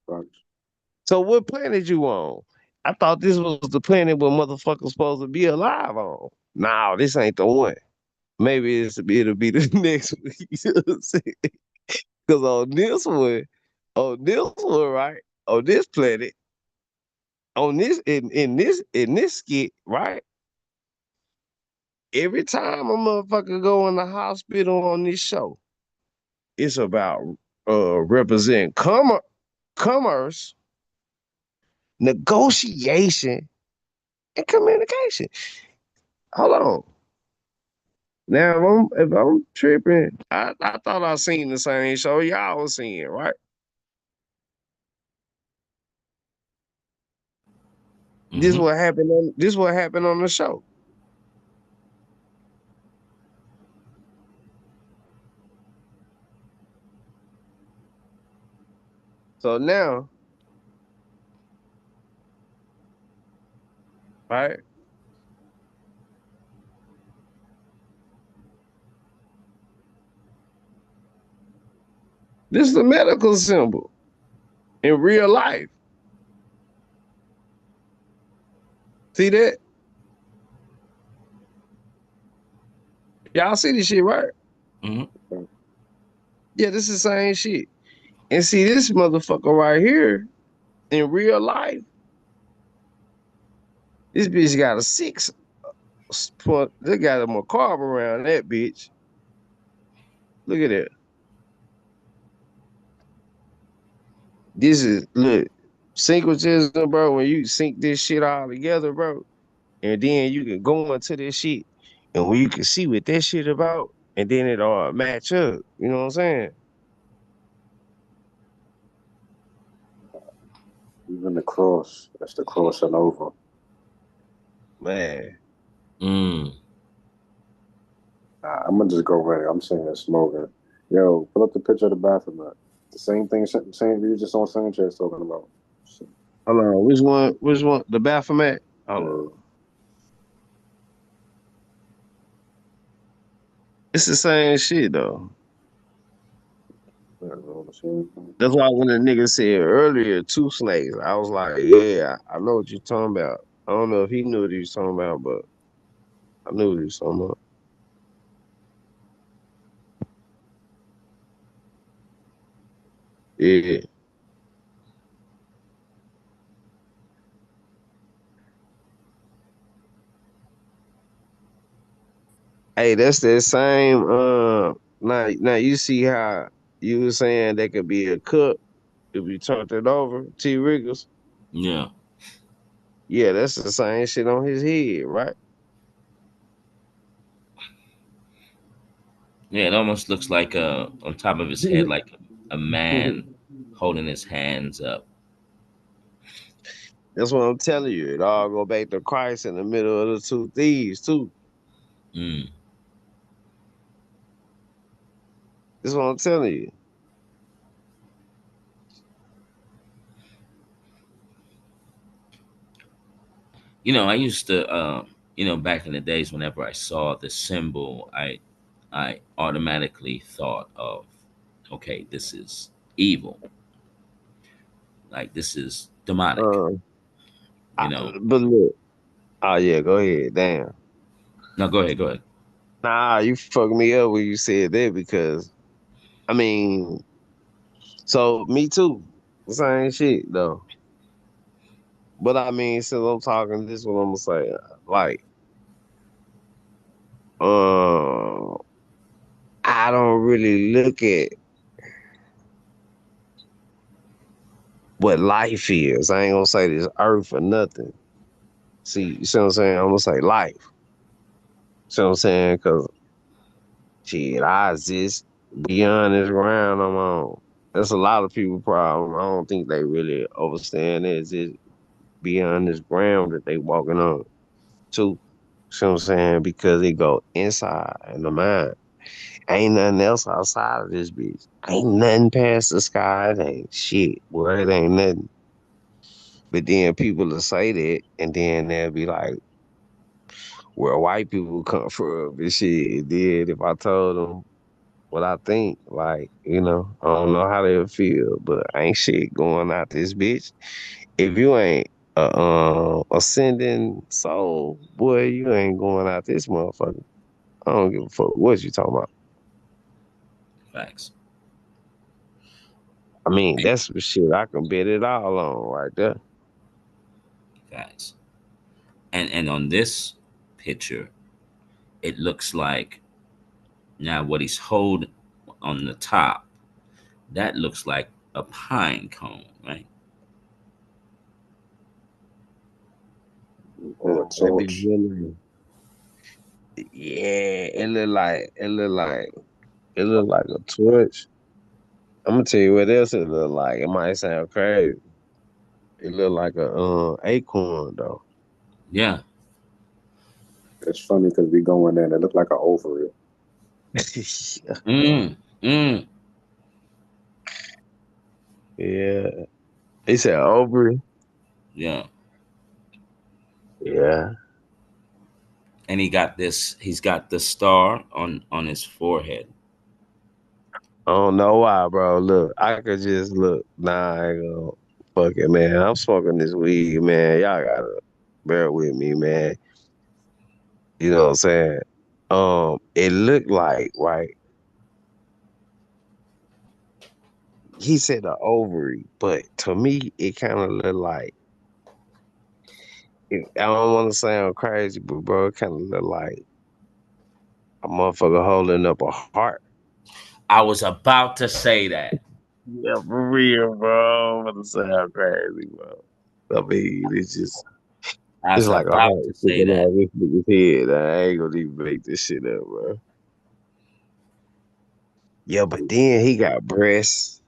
Facts. So what planet you on? I thought this was the planet where motherfuckers supposed to be alive on. No, this ain't the one. Maybe it'll be the next one. You know what I'm saying? Because on this one, right? On this planet, on this in this skit, right? Every time a motherfucker go in the hospital on this show, it's about representing commerce, negotiation, and communication. Hold on. Now, if I'm tripping, I thought I seen the same show y'all was seeing, right? Mm-hmm. This what happened on the show. So now, right? This is a medical symbol in real life. See that? Y'all see this shit, right? Mm-hmm. Yeah, this is the same shit. And see this motherfucker right here in real life, this bitch got a point. They got a macabre around that bitch. Look at that. This is look syncretism, bro. When you sync this shit all together, bro, and then you can go into this shit, and when you can see what that shit about, and then it all match up. You know what I'm saying, Even the cross, that's the cross and over. man? Mm. I'm gonna just go right. I'm sitting here smoking. Yo, pull up the picture of the bathroom. Man. The same thing, same we just on Sanchez talking about. Hold on, which one? Which one? The Baphomet? Hold on. Uh, It's the same shit though. I don't know, the same thing. That's why when the nigga said earlier, two snakes, I was like, yeah, I know what you're talking about. I don't know if he knew what he was talking about, but I knew what he was talking about. Yeah. Hey, that's that same now you see how you were saying that could be a cook if you turned it over, T Riggers. Yeah. Yeah, that's the same shit on his head, right? Yeah. It almost looks like on top of his head, like a man holding his hands up. That's what I'm telling you. It all go back to Christ in the middle of the two thieves too. Mm. That's what I'm telling you. I used to, back in the days, whenever I saw the symbol, I automatically thought of, okay, this is evil. Like this is demonic. Uh, You know. but look, oh yeah, go ahead. Damn. No, go ahead. Go ahead. Nah, you fucked me up when you said that because I mean, so me too. Same shit though. But I mean, since I'm talking, this is what I'm gonna say. Like, uh, I don't really look at what life is. I ain't gonna say this earth or nothing. See, you see what I'm saying? I'm gonna say life. See what I'm saying? Cause shit, I exist beyond this ground I'm on. That's a lot of people problem. I don't think they really understand it. It's just beyond this ground that they walking on too. See what I'm saying? Because it go inside in the mind. Ain't nothing else outside of this bitch. Ain't nothing past the sky. It ain't shit. Boy, it ain't nothing. But then people will say that, and then they'll be like, where white people come from and shit. And then if I told them what I think, like, I don't know how they'll feel, but ain't shit going out this bitch. If you ain't a ascending soul, boy, you ain't going out this motherfucker. I don't give a fuck what you talking about. Facts. I mean, that's some shit I can bet it all on right there. Facts. And on this picture, it looks like now what he's holding on the top, that looks like a pine cone, right? Or a That be torch. really, yeah, it look like a torch. I'm gonna tell you what else it look like. It might sound crazy. It look like a acorn though. Yeah. It's funny because we go in there and it look like an ovary. Mm. Mm. Yeah. He said ovary. Yeah. Yeah. And he's got the star on his forehead. I don't know why, bro. Look, I could just look. Nah, I ain't gonna fuck it, man. I'm smoking this weed, man. Y'all gotta bear with me, man. You know what I'm saying? It looked like, right? He said the ovary, but to me, it kind of looked like. I don't want to sound crazy, but bro, it kind of looked like a motherfucker holding up a heart. I was about to say that. Yeah, for real, bro. I'm gonna sound crazy, bro. I mean, I it's was like a about heart to say sticking that. out this nigga's head. I ain't gonna even make this shit up, bro. Yeah, but then he got breasts.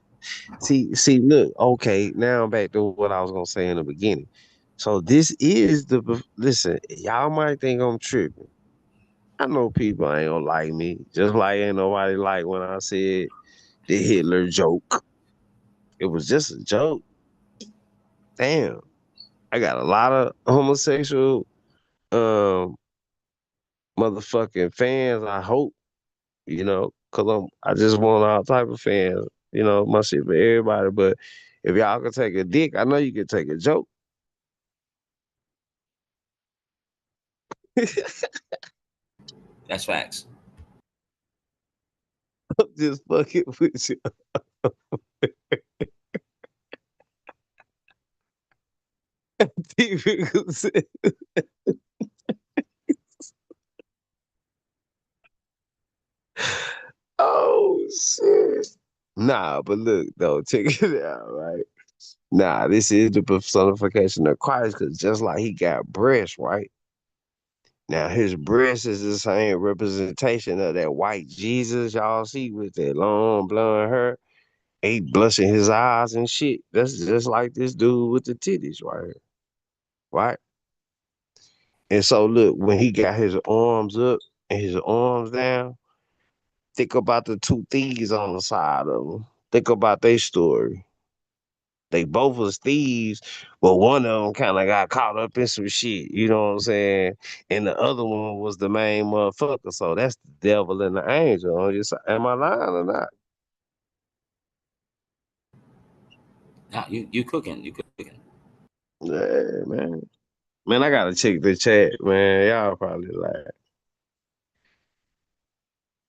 See, look, okay, now I'm back to what I was gonna say in the beginning. So this is listen, y'all might think I'm tripping. I know people ain't gonna like me, just like ain't nobody like when I said the Hitler joke. It was just a joke. Damn. I got a lot of homosexual um motherfucking fans, I hope, cause I just want all type of fans, my shit for everybody. But if y'all can take a dick, I know you can take a joke. I'm That's facts. just fucking with you. Oh shit. Nah, but look though, check it out, right? Nah, this is the personification of Christ, because just like he got breasts, right? Now his breast is the same representation of that white Jesus y'all see with that long blonde hair. He blushing his eyes and shit. That's just like this dude with the titties right here, right? And so look, when he got his arms up and his arms down, think about the two thieves on the side of them. Think about their story. They both was thieves, but one of them kind of got caught up in some shit. You know what I'm saying? And the other one was the main motherfucker. So that's the devil and the angel. Am I lying or not? Nah, you cooking. You cooking. Yeah, man. Man, I gotta check the chat, man. Y'all probably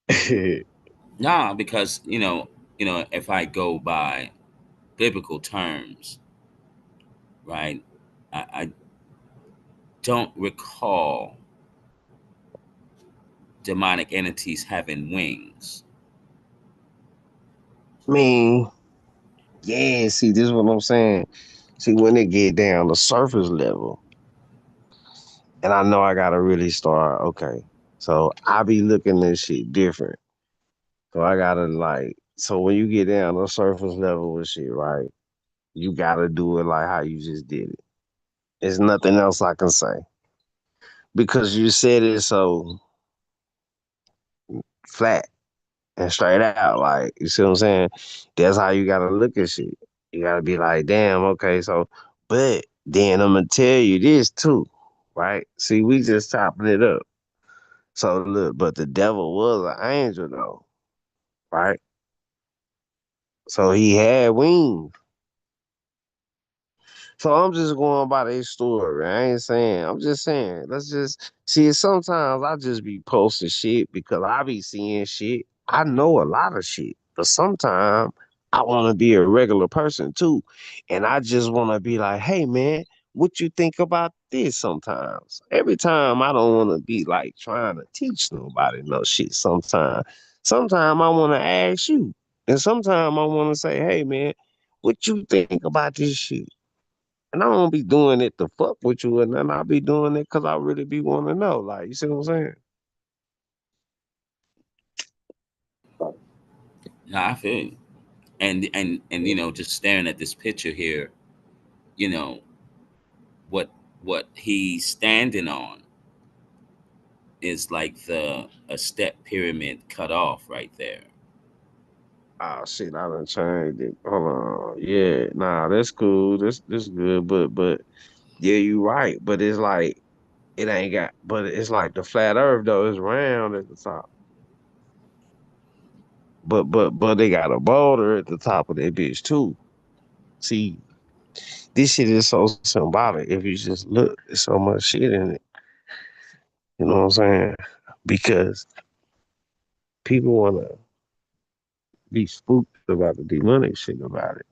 like, Nah, because if I go by biblical terms, right? I don't recall demonic entities having wings. I mean, yeah, see, this is what I'm saying. See, when it get down the surface level, and I know I gotta really start, okay. So I be looking at shit different. So I gotta like, so when you get down the surface level with shit, right? You gotta do it like how you just did it. There's nothing else I can say because you said it so flat and straight out. Like, you see what I'm saying? That's how you gotta look at shit. You gotta be like, damn, okay, so, but then I'm gonna tell you this too, right? See, we just chopping it up. So look, but the devil was an angel though, right? So he had wings. So I'm just going by their story. I ain't saying. I'm just saying. Let's just see. Sometimes I just be posting shit because I be seeing shit. I know a lot of shit, but sometimes I want to be a regular person too, and I just want to be like, hey man, what you think about this? Sometimes, every time I don't want to be like trying to teach nobody no shit. Sometimes I want to ask you, and sometimes I want to say, hey man, what you think about this shit? And I don't be doing it to fuck with you, and then I be doing it because I really be want to know. Like, you see what I'm saying? No, I feel you. And just staring at this picture here, you know, what what he's standing on is like the a step pyramid cut off right there. Oh shit, I done changed it. Hold on. Yeah, nah, that's cool. This good, but yeah, you right. But it's like it ain't got. But it's like the flat Earth though. It's round at the top. But they got a boulder at the top of that bitch too. See, this shit is so symbolic. If you just look, there's so much shit in it. You know what I'm saying? Because people wanna be spooked about the demonic shit about it.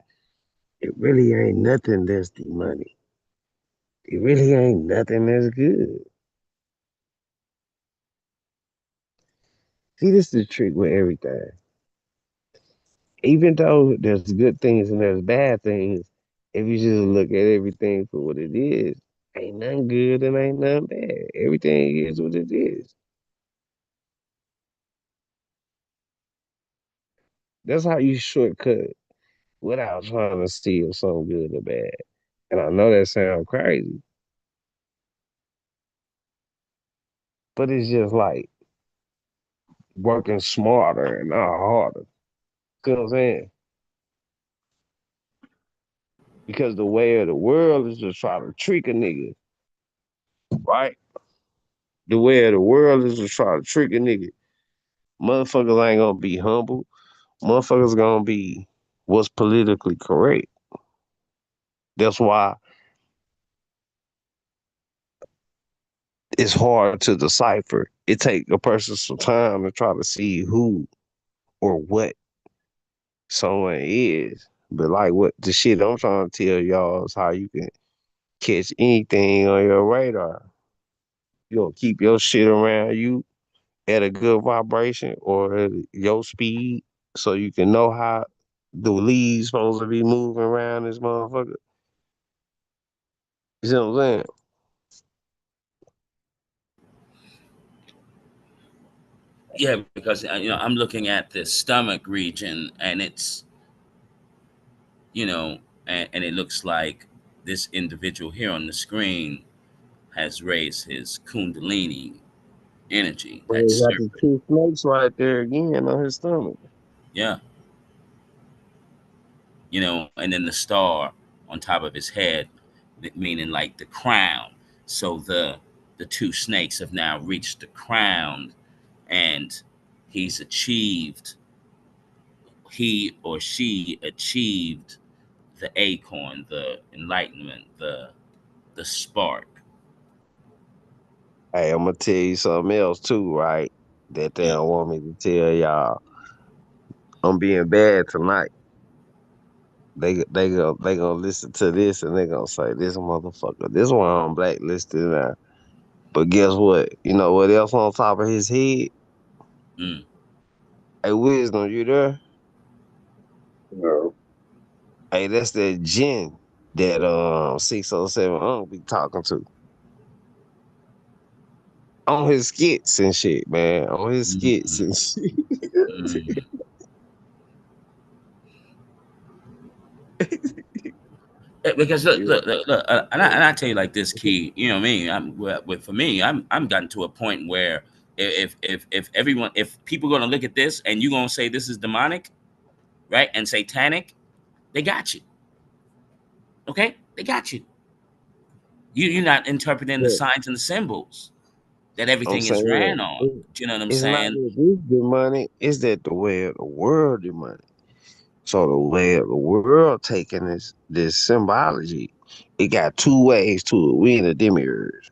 It really ain't nothing that's demonic. It really ain't nothing that's good. See, this is the trick with everything. Even though there's good things and there's bad things, if you just look at everything for what it is, ain't nothing good and ain't nothing bad. Everything is what it is. That's how you shortcut without trying to steal something good or bad. And I know that sounds crazy, but it's just like working smarter and not harder. You know what I'm saying? Because the way of the world is just try to trick a nigga, right? The way of the world is just try to trick a nigga. Motherfuckers ain't gonna be humble. Motherfuckers gonna be what's politically correct. That's why it's hard to decipher. It take a person some time to try to see who or what someone is. But like what the shit I'm trying to tell y'all is how you can catch anything on your radar. You gonna keep your shit around you at a good vibration or at your speed so you can know how the leaves supposed to be moving around this motherfucker. You see what I'm saying? Yeah, because I'm looking at the stomach region, and it's you know, and it looks like this individual here on the screen has raised his kundalini energy, But that he got the serpent. two snakes right there again on his stomach. Yeah, and then the star on top of his head, meaning like the crown. So the two snakes have now reached the crown, and he's achieved, he or she achieved the acorn, the enlightenment, the spark. Hey, I'm gonna tell you something else too, right? That they Yeah. don't want me to tell y'all. I'm being bad tonight. They gonna listen to this and they gonna say this motherfucker. This one I'm blacklisted now. But guess what? You know what else on top of his head? Mm. Hey, Wisdom, you there? No, Hey, that's that Jen that 607 be talking to on his skits and shit, man. On his skits Mm, and shit. mm. Because look, Yeah. look, look, look and I tell you like this, Key. You know me. For me, I'm gotten to a point where if people gonna look at this and you gonna say this is demonic, right, and satanic, they got you. Okay, they got you. You're not interpreting the Yeah. signs and the symbols that I'm everything is ran saying on. Do you know what I'm it's not saying? that this demonic, it's that the way of the world demonic. So the way of the world taking this symbology, it got two ways to it. We in the demiurge.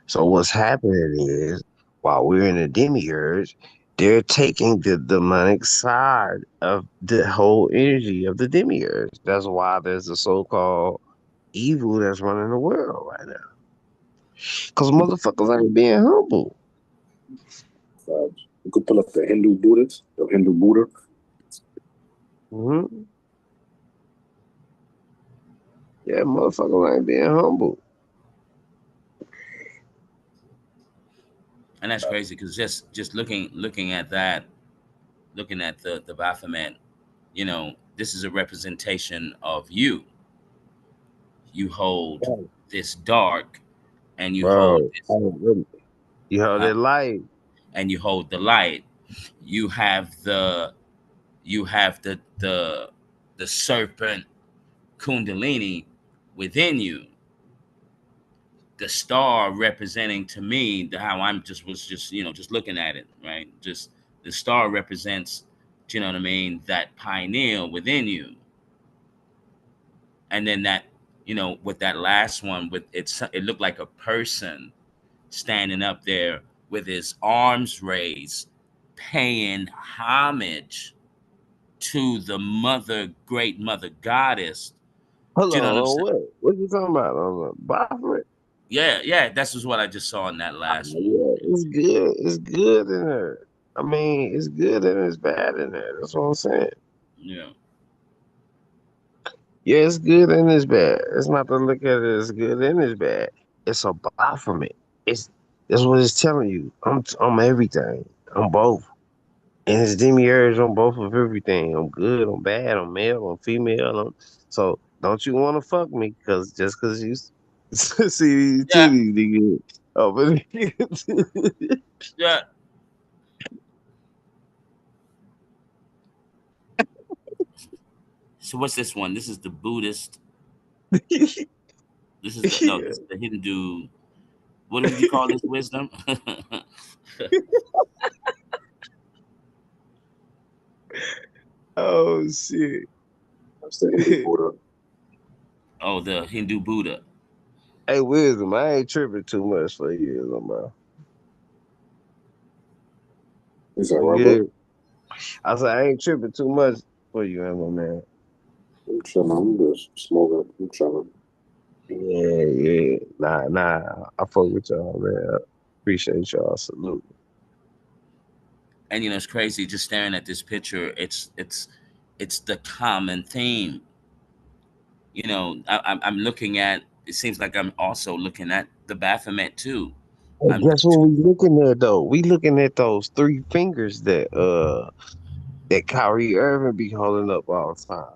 So Mm. what's happening is while we're in the demiurge, they're taking the demonic side of the whole energy of the demiurge. That's why there's a so-called evil that's running the world right now. Cause motherfuckers ain't being humble. you could pull up the Hindu Buddhist, the Hindu Buddha. Hmm. Yeah, motherfuckers ain't being humble. And that's crazy because just looking at that, looking at the Baphomet, this is a representation of you. You hold Right. this dark, and you hold Bro, this, oh, really? You heard huh? that light? And you hold the light. You have the serpent kundalini within you, the star representing to me how I'm just looking at it, right? Just the star represents, you know what I mean, that pineal within you. And then that, with that last one, it looked like a person standing up there with his arms raised, paying homage to the great mother goddess. Hold Do you know what I'm on, saying? what? What you talking about? On the Baphomet? Yeah, yeah, that's just what I just saw in that last one. Yeah, it's good. It's good in there. I mean, it's good and it's bad in there. That's what I'm saying. Yeah. Yeah, it's good and it's bad. It's not to look at it as good and it's bad. It's a Baphomet. It's that's what it's telling you. I'm everything. I'm both. And it's demiurge on both of everything. I'm good. I'm bad. I'm male. I'm female. So don't you want to fuck me? Cause just cause you see these Yeah, titties, nigga. Oh, but yeah. So what's this one? This is the Buddhist. This is the no. yeah. This is the Hindu. What would you call this wisdom? Oh shit. That's the Hindu Buddha. Oh, the Hindu Buddha. Hey, wisdom. I ain't tripping too much for you, bro. He said, You "What, bro? good? I said I ain't tripping too much for you, man. I'm chilling. I'm just smoking. I'm chilling. Yeah, yeah. Nah. I fuck with y'all, man. Appreciate y'all. Salute. And it's crazy just staring at this picture. It's the common theme. I'm looking at. It seems like I'm also looking at the Baphomet too. Hey, I'm, guess what we looking at though? We looking at those three fingers that Kyrie Irving be holding up all the time.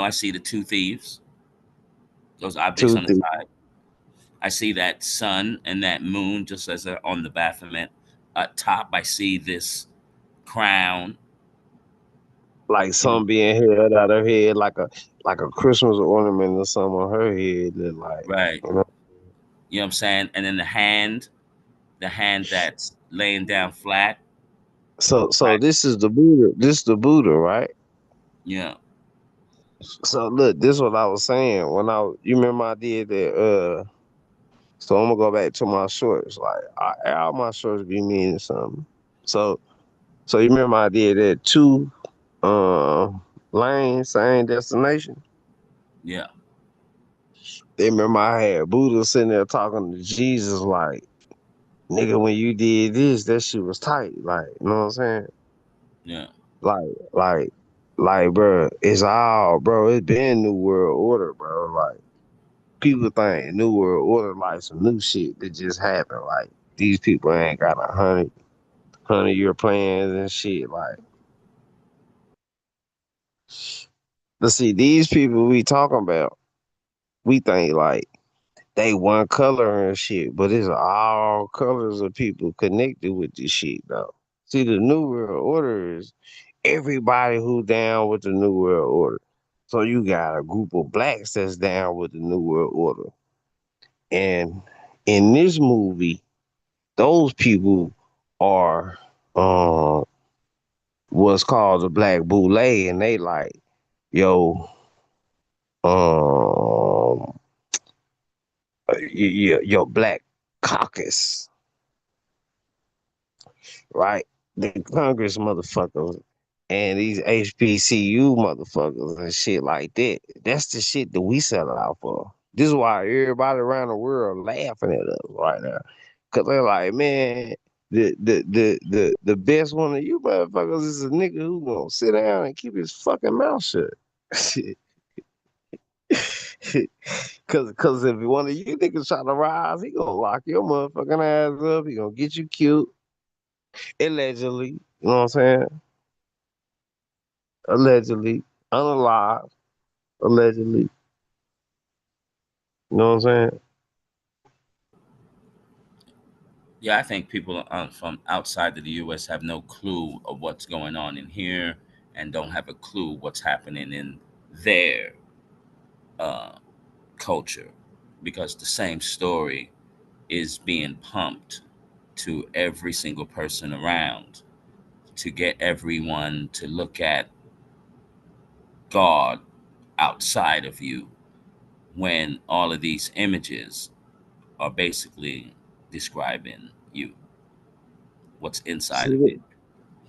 I see the two thieves, those objects Two on the things, side. I see that sun and that moon just as they're on the Baphomet. At top, I see this crown. like You know, some being held out her head, like a Christmas ornament or something on her head. That like, right? you know. You know what I'm saying? And then the hand that's laying down flat, So right? this is the Buddha. This the Buddha, right? Yeah, So look, this is what I was saying when you remember I did that. So I'm gonna go back to my shorts. Like all my shorts be meaning something. So so you remember I did that two lane same destination. yeah, They remember I had Buddha sitting there talking to Jesus like, nigga, when you did this, that shit was tight. Like, you know what I'm saying? yeah. Like, like, bro, it's all, bro. It's been New World Order, bro. Like, people think New World Order like some new shit that just happened. Like, these people ain't got 100 year plans and shit. Like, let's see, these people we talking about, we think like they one color and shit, but it's all colors of people connected with this shit, though. See, the New World Order is everybody who down with the New World Order. So you got a group of blacks that's down with the New World Order. And in this movie, those people are what's called the Black Boule, and they like, yo, um, your Black Caucus, right? The Congress motherfuckers and these HBCU motherfuckers and shit like that. That's the shit that we sell out for. This is why everybody around the world laughing at us right now. Cause they're like, man, the best one of you motherfuckers is a nigga who gonna sit down and keep his fucking mouth shut. Cause if one of you niggas try to rise, he gonna lock your motherfucking ass up. He gonna get you killed, allegedly. You know what I'm saying? Allegedly, unalive, allegedly. You know what I'm saying? Yeah, I think people from outside of the U.S. have no clue of what's going on in here, and don't have a clue what's happening in their uh, culture, because the same story is being pumped to every single person around to get everyone to look at God outside of you, when all of these images are basically describing you, what's inside of See, you.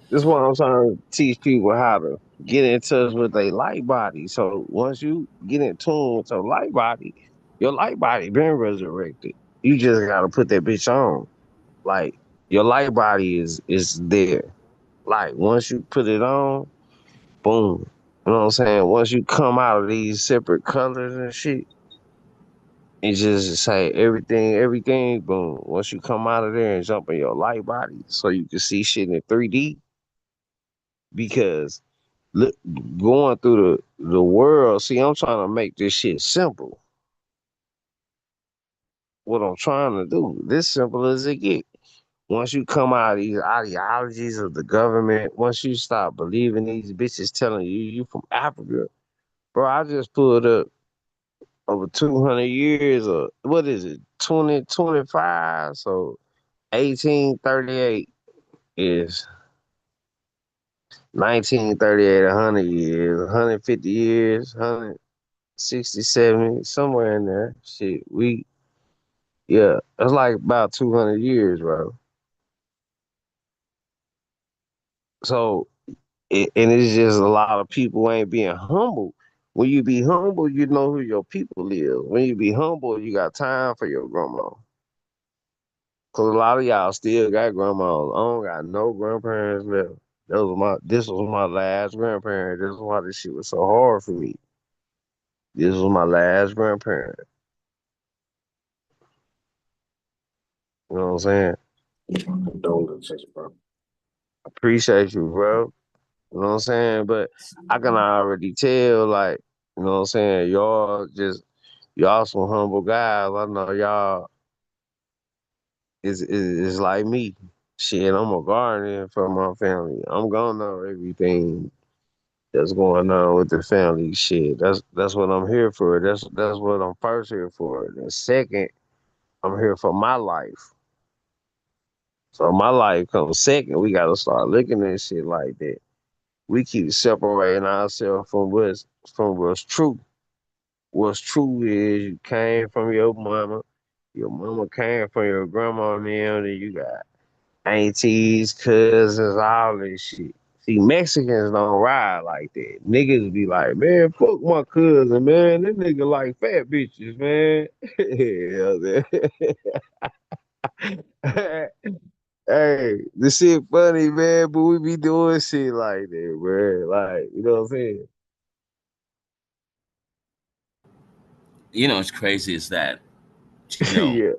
this is what I'm trying to teach people how to get in touch with their light body. So once you get in tune with your light body been resurrected. You just gotta put that bitch on. Like your light body is there. Like once you put it on, boom. You know what I'm saying? Once you come out of these separate colors and shit, and just say everything, boom. Once you come out of there and jump in your light body so you can see shit in 3D, because look, going through the world, see, I'm trying to make this shit simple. What I'm trying to do, this simple as it get. Once you come out of these ideologies of the government, once you stop believing these bitches telling you from Africa, bro, I just pulled up over 200 years or what is it, 2025? So 1838 is 1938, 100 years, 150 years, 160, 70, somewhere in there. Shit, yeah, that's like about 200 years, bro. So, and it's just a lot of people ain't being humble. When you be humble, you know who your people is. When you be humble, you got time for your grandma. Cause a lot of y'all still got grandmas. I don't got no grandparents left. This was my last grandparent. This is why this shit was so hard for me. This was my last grandparent. You know what I'm saying? Condolences, bro. Appreciate you, bro. You know what I'm saying? But I can already tell, like, you know what I'm saying, y'all some humble guys. I know y'all is like me. Shit, I'm a guardian for my family. I'm gonna know everything that's going on with the family shit. That's what I'm here for. That's what I'm first here for. The second, I'm here for my life. So my life comes second. We gotta start looking at shit like that. We keep separating ourselves from what's true. What's true is you came from your mama came from your grandma and them, and you got aunties, cousins, all this shit. See, Mexicans don't ride like that. Niggas be like, man, fuck my cousin, man. This nigga like fat bitches, man. Yeah, man. Hey, this shit funny, man, but we be doing shit like that, bro. Like, you know what I'm saying? It's crazy is that, you know, Yeah.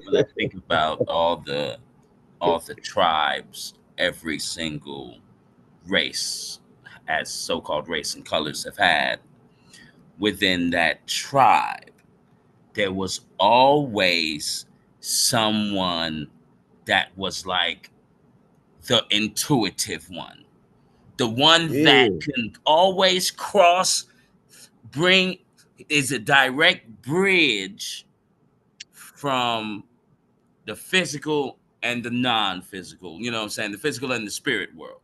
when I think about all the tribes, every single race, as so-called race and colors have had within that tribe, there was always someone that was like the intuitive one, the one that Yeah. can always bring, is a direct bridge from the physical and the non-physical, you know what I'm saying? The physical and the spirit world.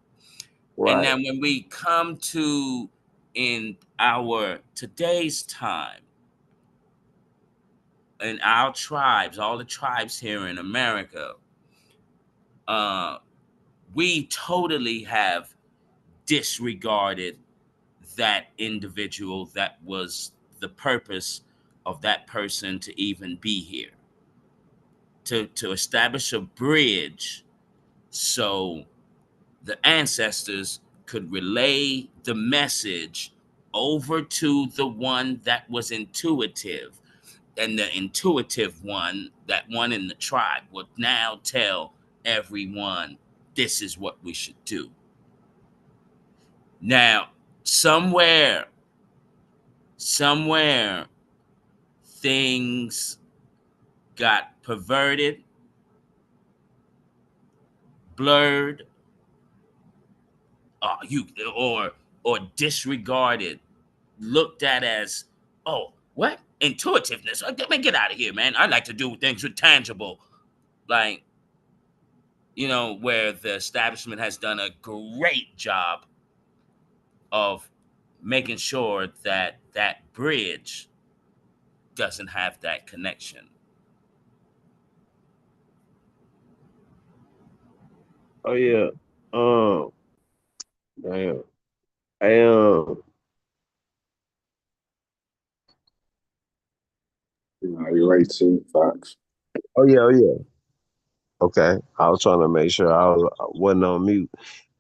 And Right. then when we come to in our today's time, in our tribes, all the tribes here in America, uh, we totally have disregarded that individual that was the purpose of that person to even be here, to establish a bridge so the ancestors could relay the message over to the one that was intuitive, and the intuitive one, that one in the tribe, would now tell everyone this is what we should do. Now, somewhere things got perverted, blurred, you or disregarded, looked at as, oh, what intuitiveness? Let me get out of here, man. I like to do things with tangible, like, where the establishment has done a great job of making sure that that bridge doesn't have that connection. Oh yeah. Damn. I You're right too. Facts. Oh yeah, oh yeah. Okay. I was trying to make sure I wasn't on mute.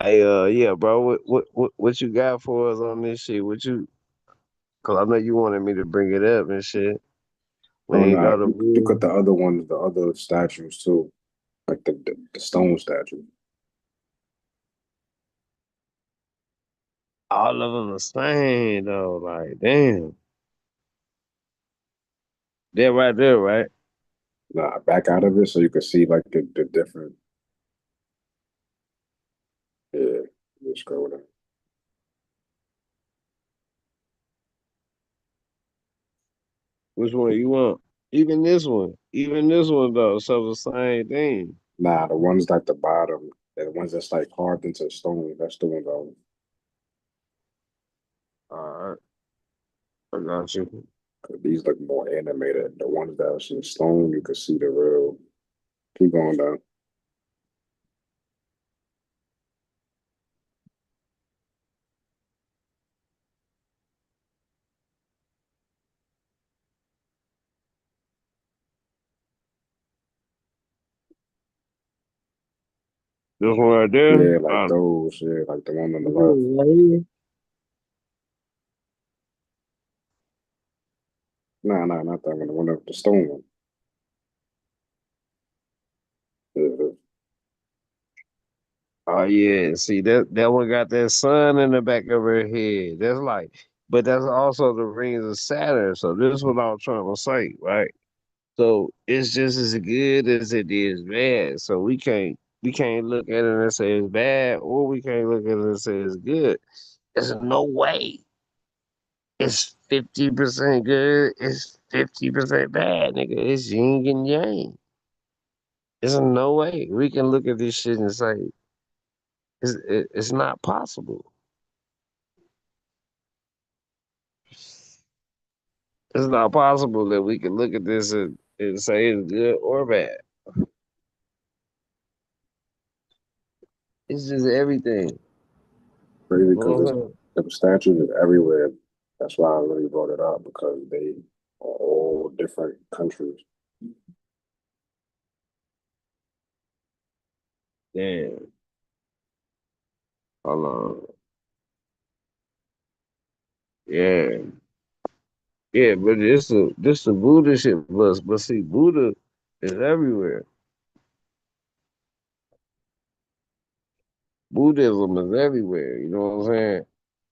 Hey, yeah, bro. What you got for us on this shit? Cause I know you wanted me to bring it up and shit. We Oh ain't no, got a you got rule. the other ones, the other statues too, like the stone statue. All of them the same though. Like, damn. They're right there, right? Nah, back out of it so you can see like the different. Yeah, just scroll down. Which one you want? Even this one. Even this one though. So the same thing. Nah, the ones at the bottom, the ones that's like carved into stone, that's the ones I. All right. I got you. These look more animated. The ones that's in stone, you can see the real. Keep going down. This one right there. Yeah, like those. Yeah, like the one on the left. Right. Nah, nah, not that one. The one up the stone one. Yeah, Oh yeah, see that one got that sun in the back of her head. That's like, but that's also the rings of Saturn. So this is what I'm trying to say, right? So it's just as good as it is bad. So we can't look at it and say it's bad, or we can't look at it and say it's good. There's no way. It's 50% good. It's 50% bad, nigga. It's yin and yang. There's no way we can look at this shit and say it's not possible. It's not possible that we can look at this and say it's good or bad. It's just everything. You crazy know because what it's I'm saying? the statues is everywhere. That's why I really brought it up because they are all different countries. Damn. Hold on. Yeah. Yeah, but this a Buddha shit, but see, Buddha is everywhere. Buddhism is everywhere. You know what I'm saying?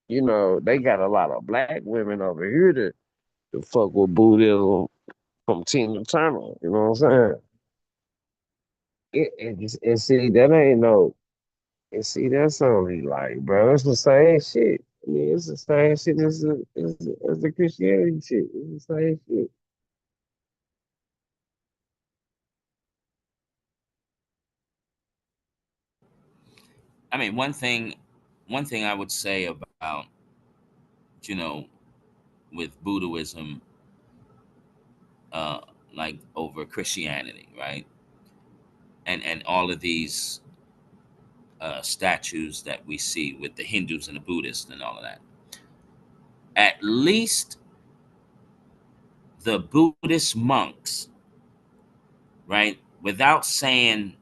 You know, they got a lot of black women over here to fuck with Buddhism from Tina Turner. You know what I'm saying? And see, that ain't no. And see, that's only like, bro, it's the same shit. I mean, it's the same shit as the Christianity shit. It's the same shit. I mean, one thing I would say about, you know, with Buddhism, uh, like over Christianity, right? And all of these statues that we see with the Hindus and the Buddhists and all of that. At least the Buddhist monks, right, without saying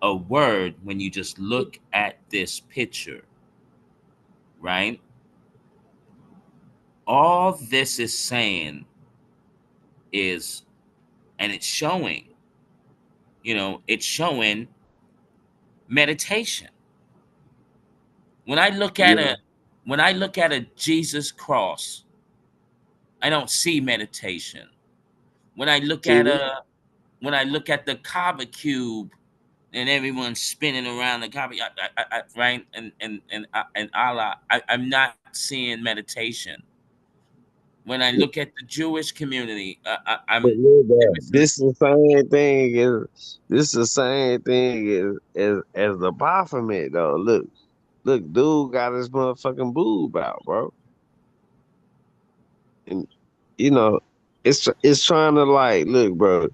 a word, when you just look at this picture, right, all this is saying is, and it's showing, it's showing meditation. When I look at Yeah. a when I look at a Jesus cross, I don't see meditation. When I look See at this? a when I look at the Kaaba cube and everyone's spinning around the Kaaba, right, and Allah, I'm not seeing meditation. When I look at the Jewish community, But I'm look, there bro, isn't. this the same thing as this the same thing as the Baphomet though. Look, dude got his motherfucking boob out, bro. And you know, it's trying to like look, bro,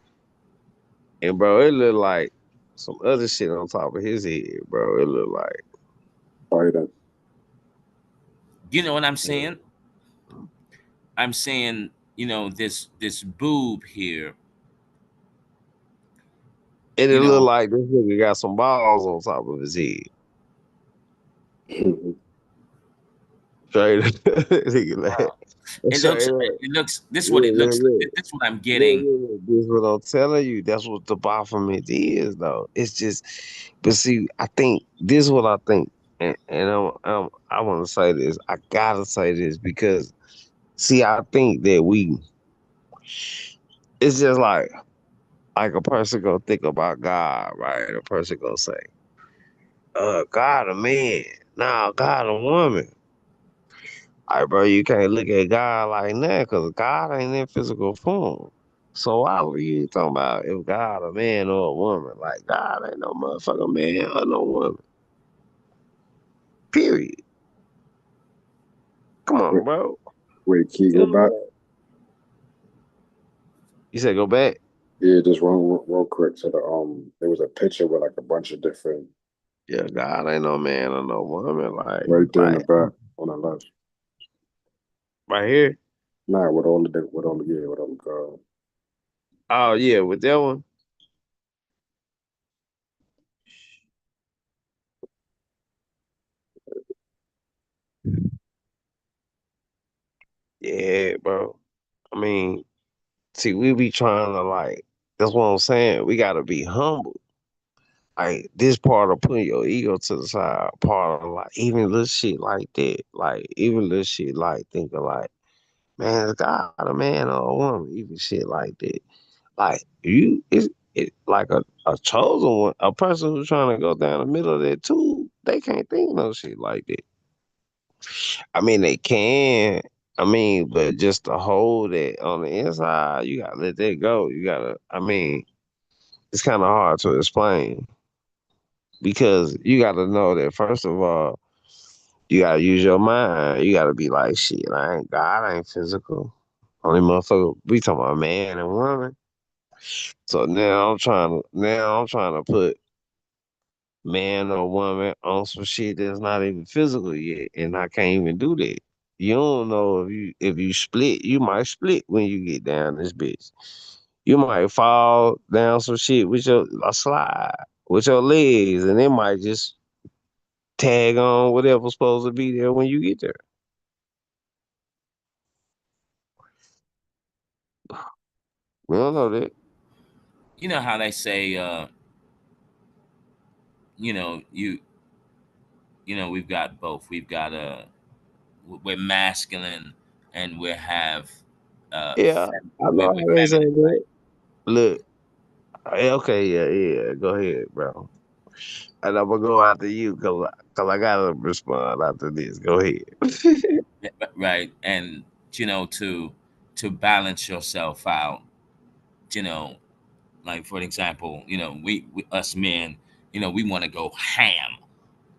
and bro, it look like some other shit on top of his head, bro. It look like Probably that. You know what I'm yeah. saying? I'm saying, this boob here, And it you look know. like this nigga got some balls on top of his head. Straight nigga like, It straight looks up. it looks this is what it Look, looks look, like. look. This is what I'm Look, getting. look, look. This is what I'm telling you. That's what the Baphomet is, though. It's just, but see, I think this is what I think, and I want to say this. I gotta say this because, see, I think that it's just like a person gonna think about God, right? A person gonna say, God a man, nah, God a woman. All right, bro, you can't look at God like that because God ain't in physical form. So why were you talking about if God a man or a woman? Like God ain't no motherfucking man or no woman. Period. Come Wait, on, bro. wait, can you You know go what I'm back? saying? You said go back. Yeah, just real quick. So there was a picture with like a bunch of different Yeah, God ain't no man or no woman. right there in the Like back on the left. right here. Nah, with all the with all the yeah, with all the Oh yeah, with that one. Yeah, bro. I mean, see, we be trying to like. That's what I'm saying. We gotta be humble. Like this part of putting your ego to the side, part of like even little shit like that, like even little shit like thinking like, man, is God a man or a woman? Even shit like that. Like it like a chosen one, a person who's trying to go down the middle of that too. They can't think no shit like that. I mean, they can. I mean, but just to hold it on the inside, you gotta let that go. You gotta. I mean, it's kind of hard to explain because you got to know that first of all, you got to use your mind. You got to be like, shit, I ain't God, ain't physical. Only motherfucker, we talking about man and woman. So now I'm trying to put man or woman on some shit that's not even physical yet, and I can't even do that. You don't know if you split, you might split when you get down this bitch. You might fall down some shit with your a slide. with your legs, and it might just tag on whatever's supposed to be there when you get there. We don't know that. You know how they say, you know, we've got both. We've got we're masculine and we have Yeah, I know we're how they say feminine, that. Look, okay, yeah, yeah. Go ahead, bro. And I'm gonna go after you cause I gotta respond after this. Go ahead. right? And to balance yourself out, you know, like for example, we us men, we want to go ham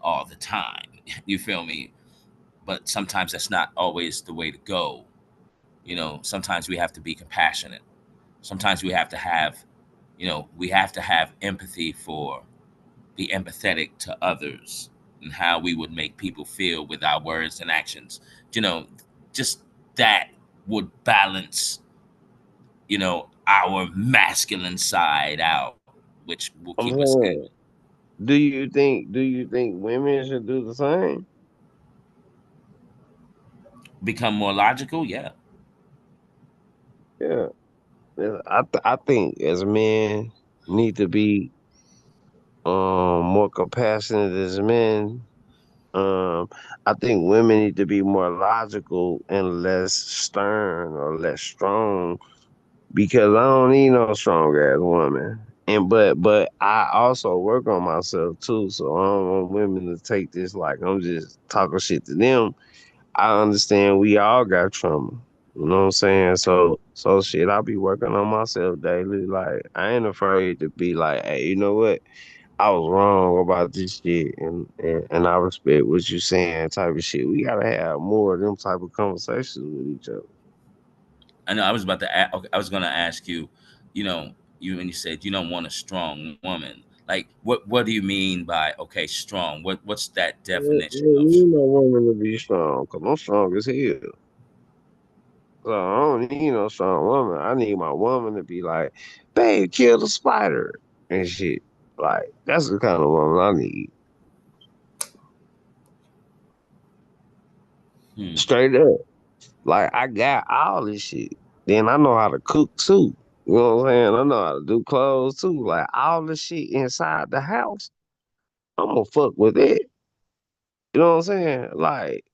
all the time. You feel me? But sometimes that's not always the way to go. Sometimes we have to be compassionate. Sometimes we have to have empathy for be empathetic to others and how we would make people feel with our words and actions. You know, just that would balance, our masculine side out, which will keep I'm us good. saying, do you think women should do the same? Become more logical, yeah. Yeah. Yeah, I think as men need to be more compassionate as men. Um, I think women need to be more logical and less stern or less strong because I don't need no strong ass woman. And but I also work on myself too, so I don't want women to take this like I'm just talking shit to them. I understand we all got trauma. You know what I'm saying? So shit, I be working on myself daily. Like I ain't afraid to be like, hey, you know what? I was wrong about this shit, and I respect what you saying, type of shit. We gotta have more of them type of conversations with each other. I know I was about to okay, I was going to ask you, you know, you when you said you don't want a strong woman. Like what do you mean by okay, strong? What's that definition You of need no woman to be strong, cause I'm strong as hell. So I don't need no strong woman. I need my woman to be like, babe, kill the spider and shit. Like that's the kind of woman I need. hmm, Straight up. Like I got all this shit. Then I know how to cook too. You know what I'm saying? I know how to do clothes too. Like all the shit inside the house, I'm gonna fuck with it. You know what I'm saying? Like,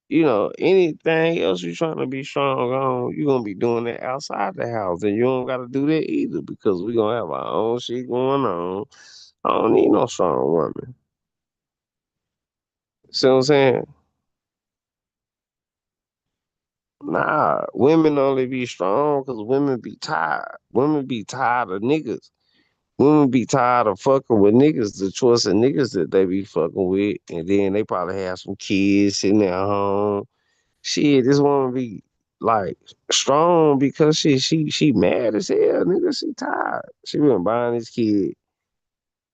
anything else you trying to be strong on, you gonna be doing that outside the house. And you don't gotta do that either because we gonna have our own shit going on. I don't need no strong woman. See what I'm saying? Nah, women only be strong because women be tired. Women be tired of niggas. Women be tired of fucking with niggas, the choice of niggas that they be fucking with, and then they probably have some kids sitting at home. Shit, this woman be like strong because she mad as hell, nigga. She tired. She been buying this kid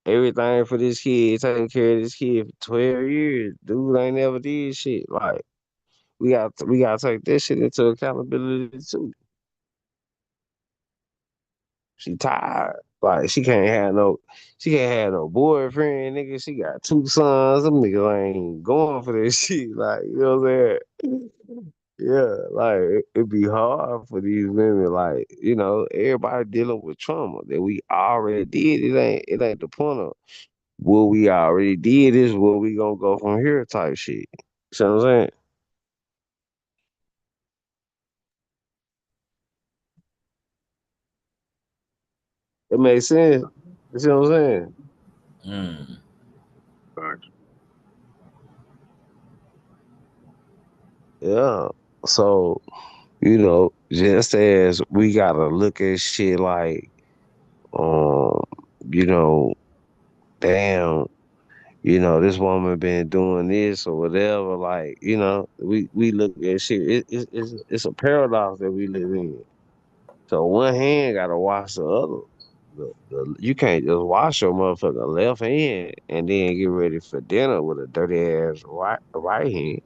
everything for this kid, taking care of this kid for 12 years. Dude ain't never did shit. Like we gotta take this shit into accountability too. She tired. Like she can't have no boyfriend, nigga. She got two sons. Them niggas ain't going for this shit. Like, you know what I'm saying? Yeah, like it be hard for these women. Like, everybody dealing with trauma that we already did. It ain't the point of what we already did is where we gonna go from here type shit. See what I'm saying? It makes sense. You see what I'm saying? mm, Yeah. So, just as we gotta look at shit like, um, you know, damn, this woman been doing this or whatever. Like, we look at shit. It's a paradox that we live in. So one hand gotta wash the other. You can't just wash your motherfucking left hand and then get ready for dinner with a dirty ass right hand.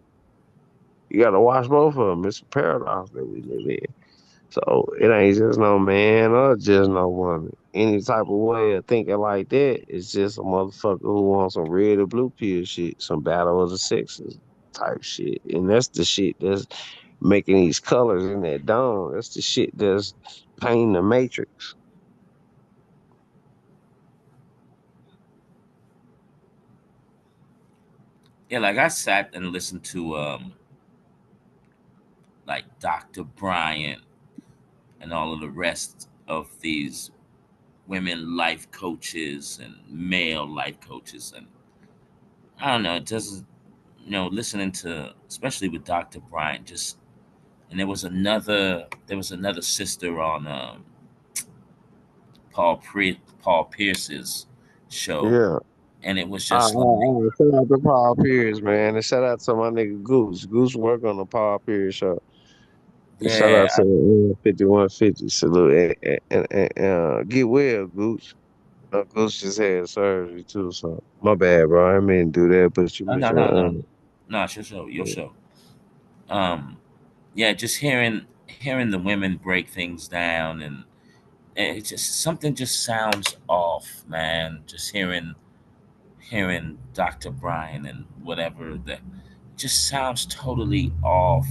You gotta wash both of them. It's a paradox that we live in. So it ain't just no man or just no woman. any type of way of thinking like that. It's just a motherfucker who wants some red or blue pill shit, some battle of the sexes type shit. And that's the shit that's making these colors in that dome. That's the shit that's painting the matrix. Yeah, like I sat and listened to like Dr. Bryant and all of the rest of these women life coaches and male life coaches, and I don't know, it doesn't, listening to, especially with Dr. Bryant, just, and there was another sister on Paul Pierce's show, Yeah. and it was just like, Shout out to Paul Pierce, man. And shout out to my nigga Goose. Goose work on the Paul Pierce show. And shout yeah, out to 5150 salute. And get well, Goose. Goose just had surgery too, so my bad, bro. I mean do that, but you no, mentioned no, no, no, it's your yeah. show. Um, yeah, just hearing the women break things down, and it just something just sounds off, man. Just hearing Dr. Brian and whatever, that just sounds totally off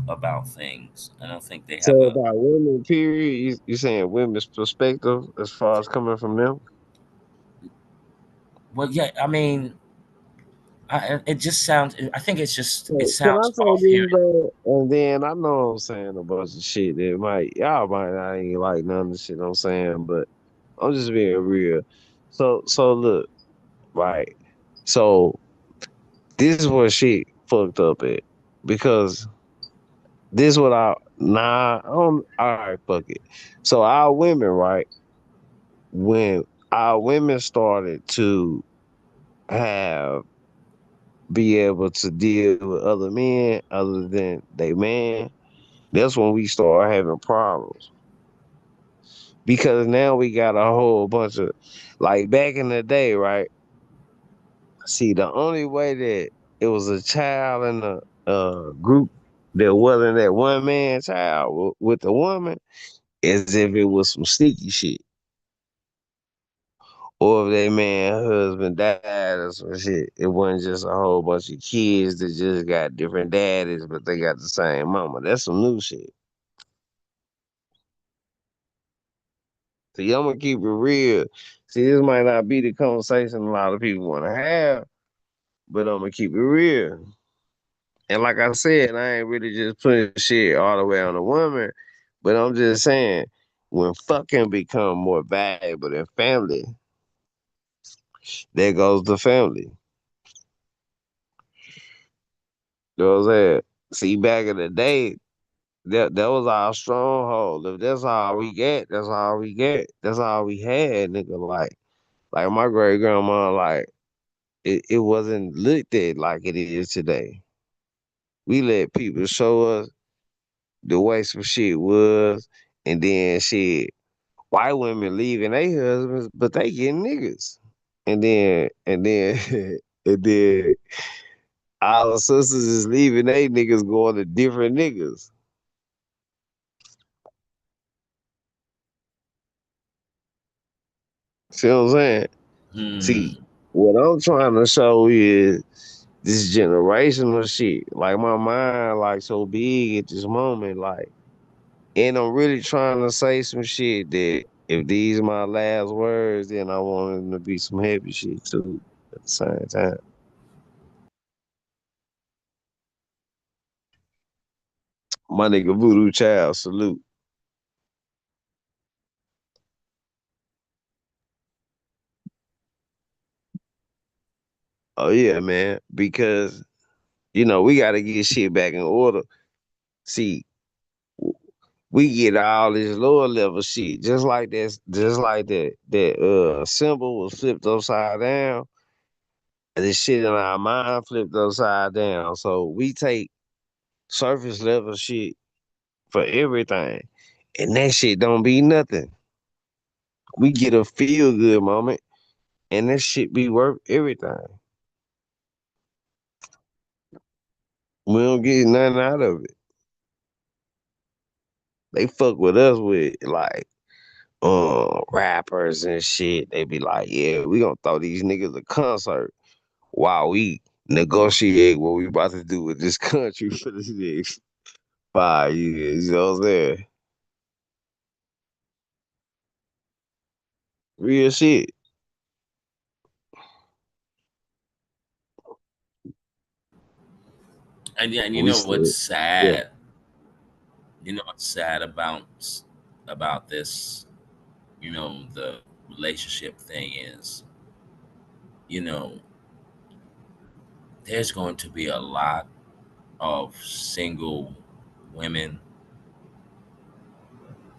about things. I don't think they So have a, about women, period. You saying women's perspective as far as coming from them? well, yeah, I mean, it just sounds. I think it So can I sounds say off this hearing. though? And then I know I'm saying a bunch of shit that y'all might not ain't like none of the shit I'm saying, but I'm just being real. So look, right. So this is where shit fucked up at because this what I don't all right, fuck it. So our women, right, when our women started to have be able to deal with other men other than they man, that's when we start having problems. Because now we got a whole bunch of like back in the day, right? See, the only way that it was a child in a group that wasn't that one man child with the woman is if it was some sneaky shit. Or if they man husband died or some shit. It wasn't just a whole bunch of kids that just got different daddies, but they got the same mama. That's some new shit. See, I'm gonna keep it real. See, this might not be the conversation a lot of people want to have, but I'm gonna keep it real. And like I said, I ain't really just putting shit all the way on the woman, but I'm just saying when fucking become more valuable than family, there goes the family. You know what I'm saying? See, back in the day, that was our stronghold. If that's all we get, that's all we get. That's all we had, nigga. Like my great grandma, like it wasn't looked at like it is today. We let people show us the way some shit was, and then shit, white women leaving their husbands, but they getting niggas. And then and then our sisters is leaving they niggas going to different niggas. See what I'm saying? Hmm. See, what I'm trying to show is this generational shit. Like my mind, like so big at this moment, like, and I'm really trying to say some shit that if these my last words, then I want them to be some heavy shit too at the same time. My nigga Voodoo Child, salute. Oh yeah, man. Because, we gotta get shit back in order. See, we get all this lower level shit. Just like that symbol was flipped upside down. This shit in our mind flipped upside down. So we take surface level shit for everything. And that shit don't be nothing. We get a feel good moment and that shit be worth everything. We don't get nothing out of it. They fuck with us with like rappers and shit. They be like, yeah, we gonna throw these niggas a concert while we negotiate what we about to do with this country for the next 5 years. You know what I'm saying? Real shit. And you We know what's still, yeah. sad? You know what's sad about this? The relationship thing is, you know, there's going to be a lot of single women.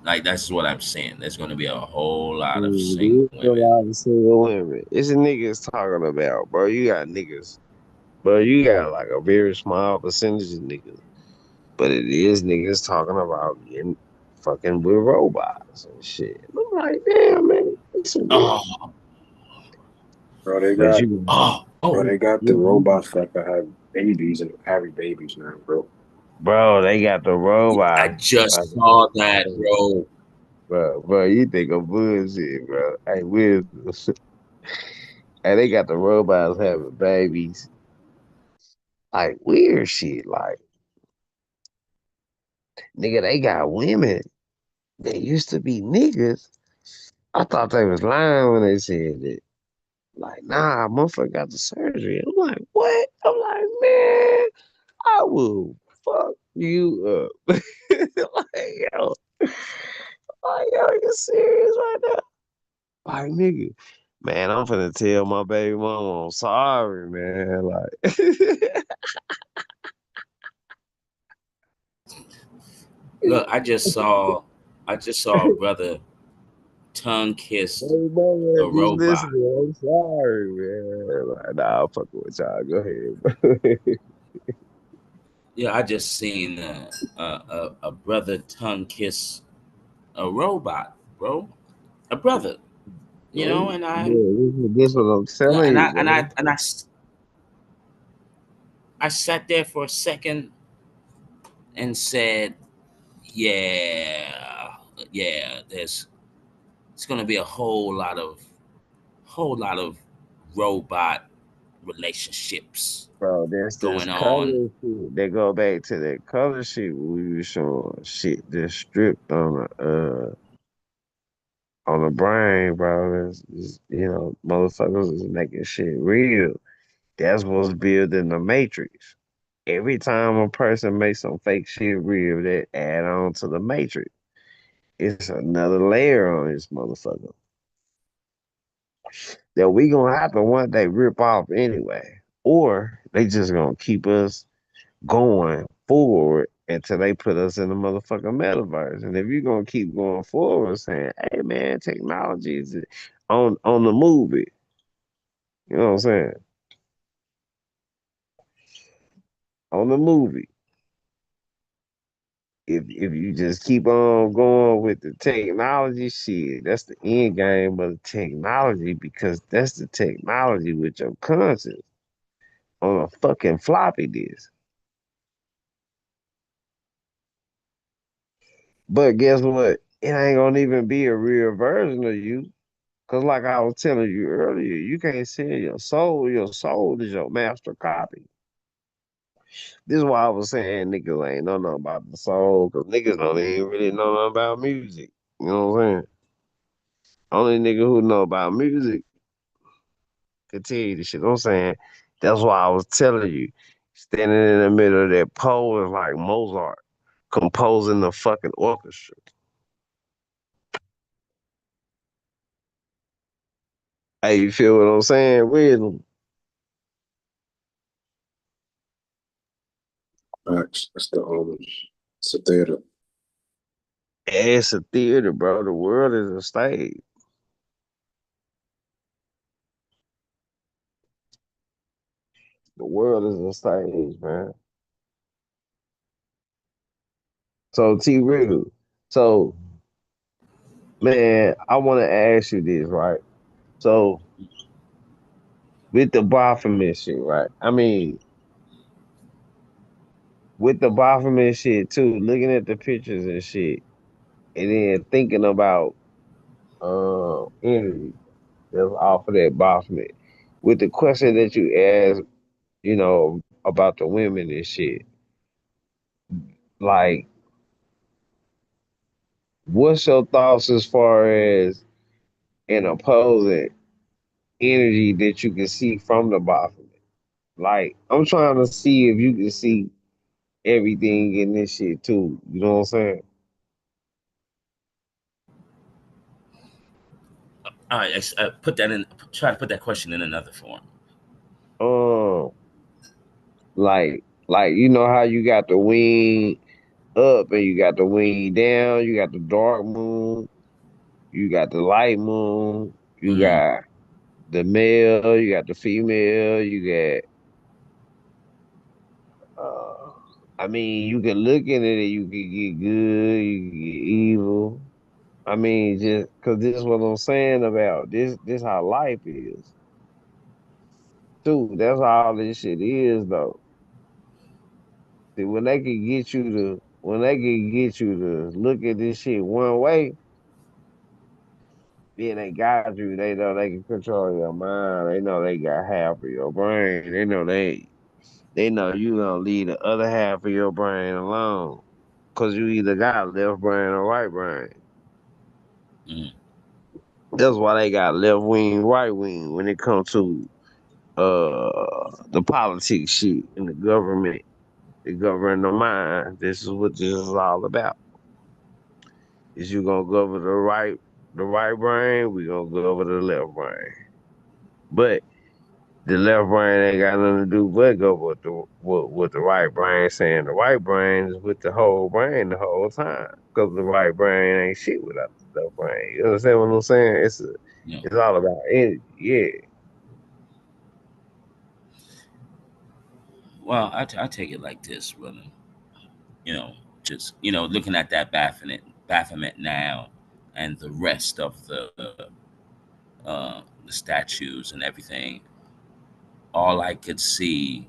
Like that's what I'm saying. There's going to be a whole lot of single There's a women. lot of single women. It's niggas talking about, bro. You got niggas, bro. You got like a very small percentage of niggas, but it is niggas talking about getting fucking with robots and shit. And I'm like, damn, man, it's some weird. Oh, Bro, they But got you, oh, bro, oh! they got the robots that can have babies and carry babies now, bro. bro, they got the I robots. just saw that, bro. Bro, you think of bullshit, bro. Hey, wisdom. And they got the robots having babies. Like weird shit. Like, nigga, they got women that used to be niggas. I thought they was lying when they said that. Like, nah, motherfucker got the surgery. I'm like, what? I'm like, man, I will fuck you up. Like, yo, you serious right now? Like, nigga, man, I'm finna tell my baby mama I'm sorry, man. Like, Look, I just saw a brother tongue kiss baby mama, a if you robot. listening, I'm sorry, man. Like, nah, I'm fucking with y'all. Go ahead, bro. Yeah, I just seen a brother tongue kiss a robot, bro. A brother, Bro, and I this what I'm telling and you, I and I bro. and I s- I sat there for a second and said, "Yeah, yeah. It's gonna be a whole lot of robot relationships Bro, there's this going on." color shit. They go back to that color shit we was showing shit just stripped on the brain, bro. Motherfuckers is making shit real. That's what's building the matrix. Every time a person makes some fake shit real, that add on to the matrix. It's another layer on this motherfucker that we gonna have to one day rip off anyway. Or they just gonna keep us going forward until they put us in the motherfucking metaverse. And if you're gonna keep going forward saying, hey man, technology is on the movie, you know what I'm saying? On the movie. If you just keep on going with the technology shit, that's the end game of the technology because that's the technology with your conscience on a fucking floppy disk. But guess what? It ain't gonna even be a real version of you. Cause like I was telling you earlier, you can't sell your soul. Your soul is your master copy. This is why I was saying niggas ain't know nothing about the soul. Cause niggas don't even really know nothing about music. You know what I'm saying? Only nigga who know about music can tell you the shit. I'm saying that's why I was telling you, standing in the middle of that pole is like Mozart composing the fucking orchestra. Hey, you feel what I'm saying? Wisdom. Facts. It's a theater. It's a theater, bro. The world is a stage. The world is a stage, man. So T Riddle. So man, I want to ask you this, right? So with the Baphomet shit, right? I mean, with the Baphomet shit too, looking at the pictures and shit, and then thinking about energy that's off of that Baphomet. With the question that you asked, about the women and shit, like, what's your thoughts as far as an opposing energy that you can see from the Baphomet? Like, I'm trying to see if you can see everything in this shit too. You know what I'm saying? All right, put that in. Try to put that question in another form. Um, like you know how you got the wing up and you got the wing down, you got the dark moon, you got the light moon, you Mm, got the male, you got the female, you got I mean you can look in it and you can get good, you can get evil. I mean, just cause this is what I'm saying about this how life is. Too. That's how all this shit is though. See, when they can get you to when they can get you to look at this shit one way, then they got you. They know they can control your mind. They know they got half of your brain. They know you gonna leave the other half of your brain alone. Cause you either got left brain or right brain. mm, That's why they got left wing, right wing when it comes to the politics shit in the government. They govern the mind. This is what this is all about. Is you gonna govern the right brain, we gonna govern the left brain. But the left brain ain't got nothing to do but go with the right brain, saying the right brain is with the whole brain the whole time. Because the right brain ain't shit without the left brain. You understand what I'm saying? you know, It's all about energy. Yeah. well, I take it like this, brother. You know, just looking at that Baphomet now, and the rest of the statues and everything. All I could see,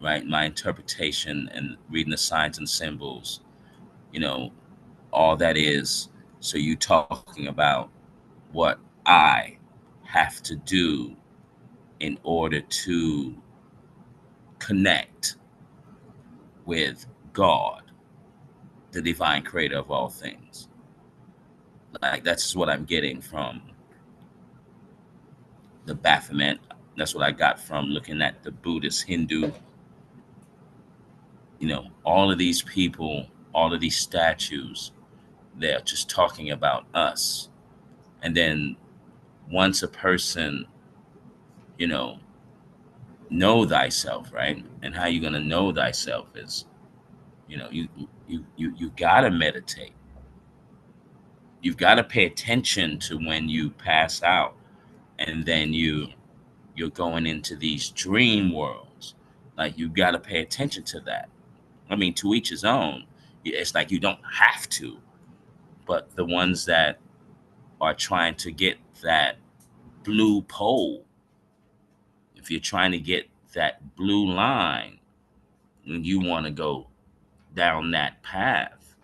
right, my interpretation and reading the signs and symbols, you know, all that is. So you talking about what I have to do in order to connect with God, the divine creator of all things. Like that's what I'm getting from the Baphomet. That's what I got from looking at the Buddhist, Hindu, all of these people, all of these statues, they're just talking about us. And then once a person, you know, know thyself, right? And how you gonna know thyself is, you gotta meditate. You've got to pay attention to when you pass out, and then you're going into these dream worlds. Like you got to pay attention to that. I mean, to each his own. It's like you don't have to, but the ones that are trying to get that blue pole, if you're trying to get that blue line, and you want to go down that path,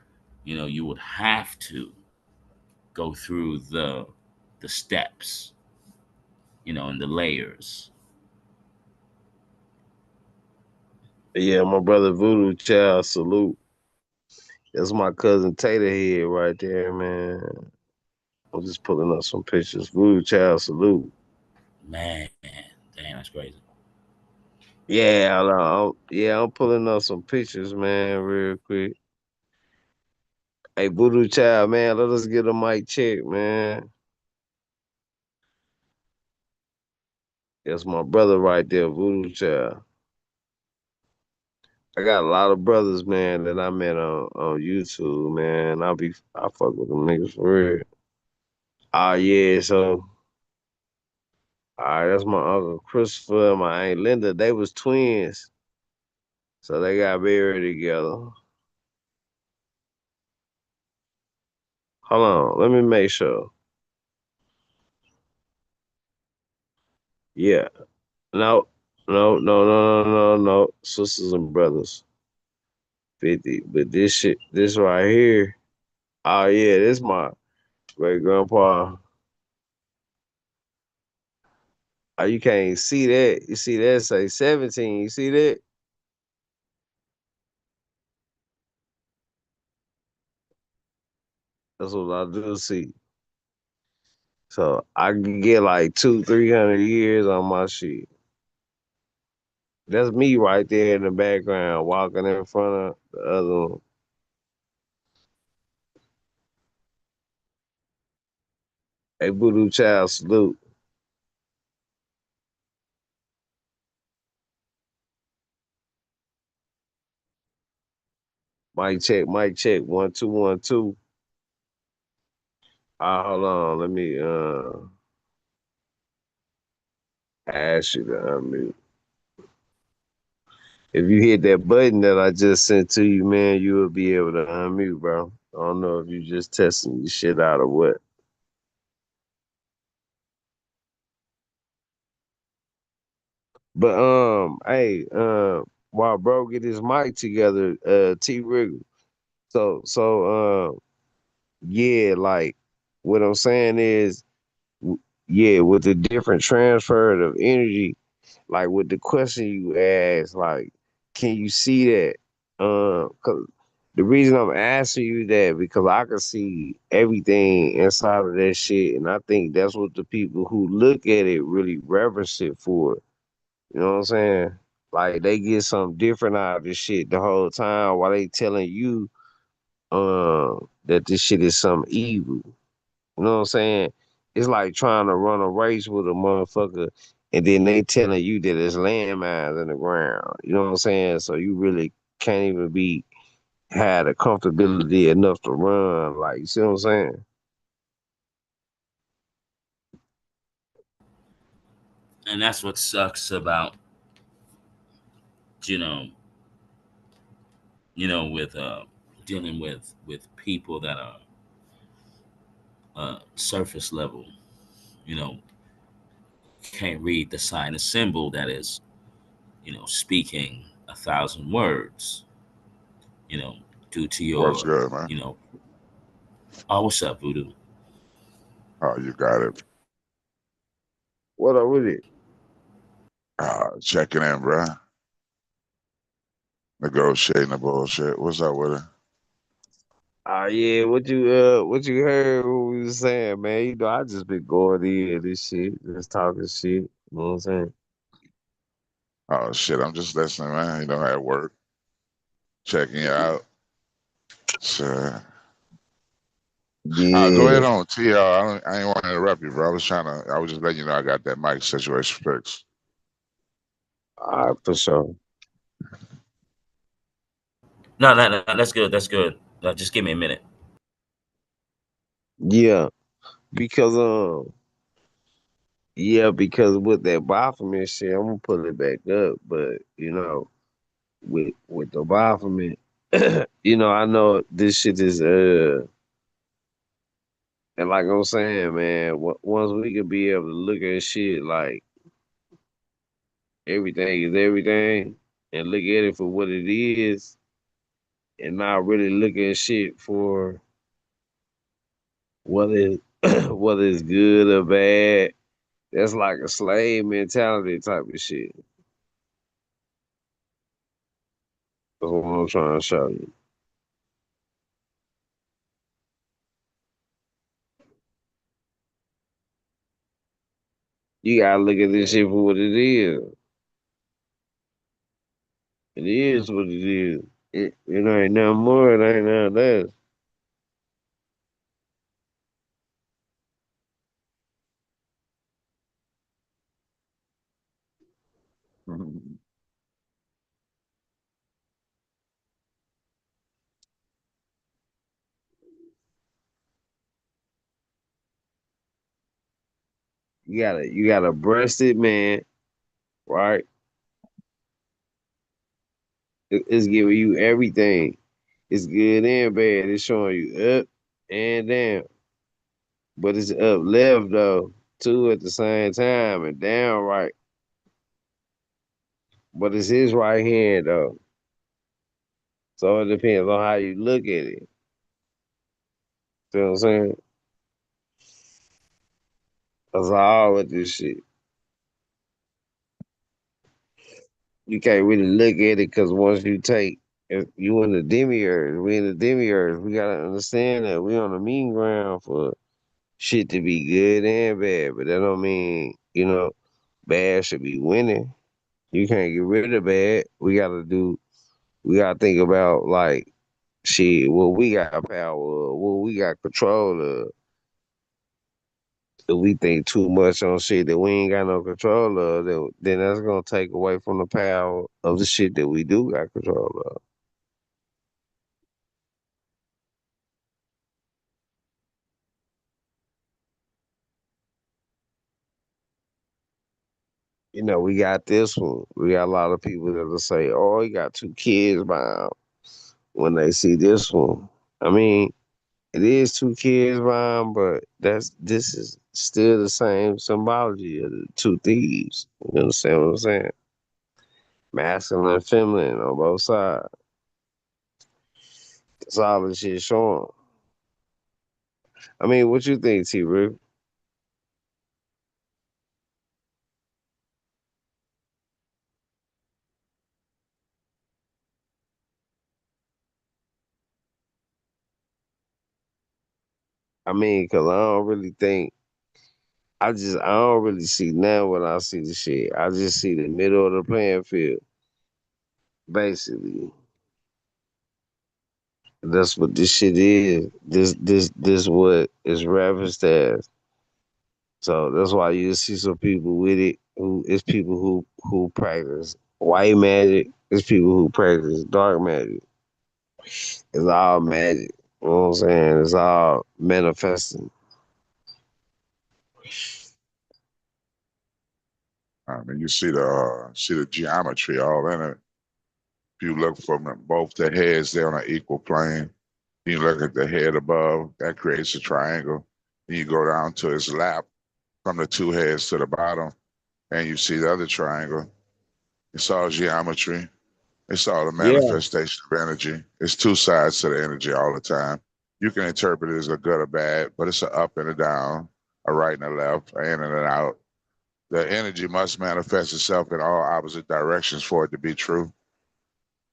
you would have to go through the steps, and the layers. Yeah, my brother Voodoo Child, salute. That's my cousin Tater head right there, man. I'm just pulling up some pictures. Voodoo Child, salute. Man, damn, that's crazy. Yeah, I'm pulling up some pictures, man, real quick. Hey, Voodoo Child, man, let us get a mic check, man. That's my brother right there, Voodoo Child. I got a lot of brothers, man, that I met on YouTube, man. I fuck with them niggas for real. Ah, yeah, so all right, that's my uncle Christopher and my aunt Linda. They was twins, so they got buried together. Hold on, let me make sure. Yeah, no, no. Sisters and brothers, 50. But this shit, this right here. Oh yeah, this my Great grandpa. Oh, you can't see that. You see that say 17. You see that? That's what I do see. So I can get like 300 years on my shit. That's me right there in the background, walking in front of the other one. Hey, Voodoo Child, salute. Mic check, mic check. 1 2 1 2. Hold on. Let me ask you to unmute. If you hit that button that I just sent to you, man, you will be able to unmute, bro. I don't know if you just testing your shit out or what. But hey, while bro get his mic together, T Riggle. So yeah, like what I'm saying is, yeah, with the different transfer of energy, like with the question you asked, like, can you see that? 'Cause the reason I'm asking you that because I can see everything inside of that shit, and I think that's what the people who look at it really reverence it for. You know what I'm saying? Like they get something different out of this shit the whole time while they telling you that this shit is something evil. You know what I'm saying? It's like trying to run a race with a motherfucker and then they telling you that it's landmines in the ground. You know what I'm saying? So you really can't even be had the comfortability enough to run. Like, you see what I'm saying? And that's what sucks about you know with dealing with people that are surface level. You know, can't read the sign and symbol that is speaking 1,000 words. You know, due to What's your good, man? you know. Oh, what's up, Voodoo? Oh, you got it. What up with it? Checking in, bruh. Negotiating the bullshit. What's up with it? Yeah, what you heard what we was saying, man. You know, I just been going in this shit, just talking shit. You know what I'm saying? Oh shit, I'm just listening, man. At work, checking you out. So, go Yeah, ahead on, TL. I ain't want to interrupt you, bro. I was just letting you know I got that mic situation fixed. all right, for sure. No, no, no, that's good. That's good. Just give me a minute. Yeah, because yeah, because with that Baphomet shit, I'm gonna put it back up. But with the Baphomet, I know this shit is and like I'm saying, man, once we could be able to look at shit like everything is everything, and look at it for what it is, and not really look at shit for whether whether it's good or bad. That's like a slave mentality type of shit. That's what I'm trying to show you. You gotta look at this shit for what it is. It is what it is. It ain't nothing more, it ain't nothing less. You gotta breast it, man, right? It's giving you everything. It's good and bad. It's showing you up and down. But it's up left though, two at the same time and down right. But it's his right hand though. So it depends on how you look at it. See what I'm saying? That's all with this shit. You can't really look at it because once you take, if you in the demiurge, we in the demiurge. We gotta understand that we on the mean ground for shit to be good and bad, but that don't mean bad should be winning. You can't get rid of bad. We gotta think about like shit, what we got power of, what we got control of. If we think too much on shit that we ain't got no control of, then that's gonna take away from the power of the shit that we do got control of. We got this one. We got a lot of people that'll say, "Oh, he got two kids by him." When they see this one, I mean, it is two kids by him, but this is still the same symbology of the two thieves. You understand what I'm saying? Masculine and feminine on both sides. That's all this shit showing. I mean, what you think, T. Rick? I mean, cause I don't really think I don't really see now when I see the shit. I just see the middle of the playing field, basically. That's what this shit is. This what is referenced as. So that's why you see some people with it who it's people who practice white magic. It's people who practice dark magic. It's all magic. You know what I'm saying? It's all manifesting. I mean, you see the geometry all in it. If you look from both the heads, they're on an equal plane. You look at the head above, that creates a triangle. Then you go down to his lap from the two heads to the bottom, and you see the other triangle. It's all geometry. It's all a Yeah, manifestation of energy. It's two sides to the energy all the time. You can interpret it as a good or bad, but it's an up and a down, a right and a left, an in and an out. The energy must manifest itself in all opposite directions for it to be true.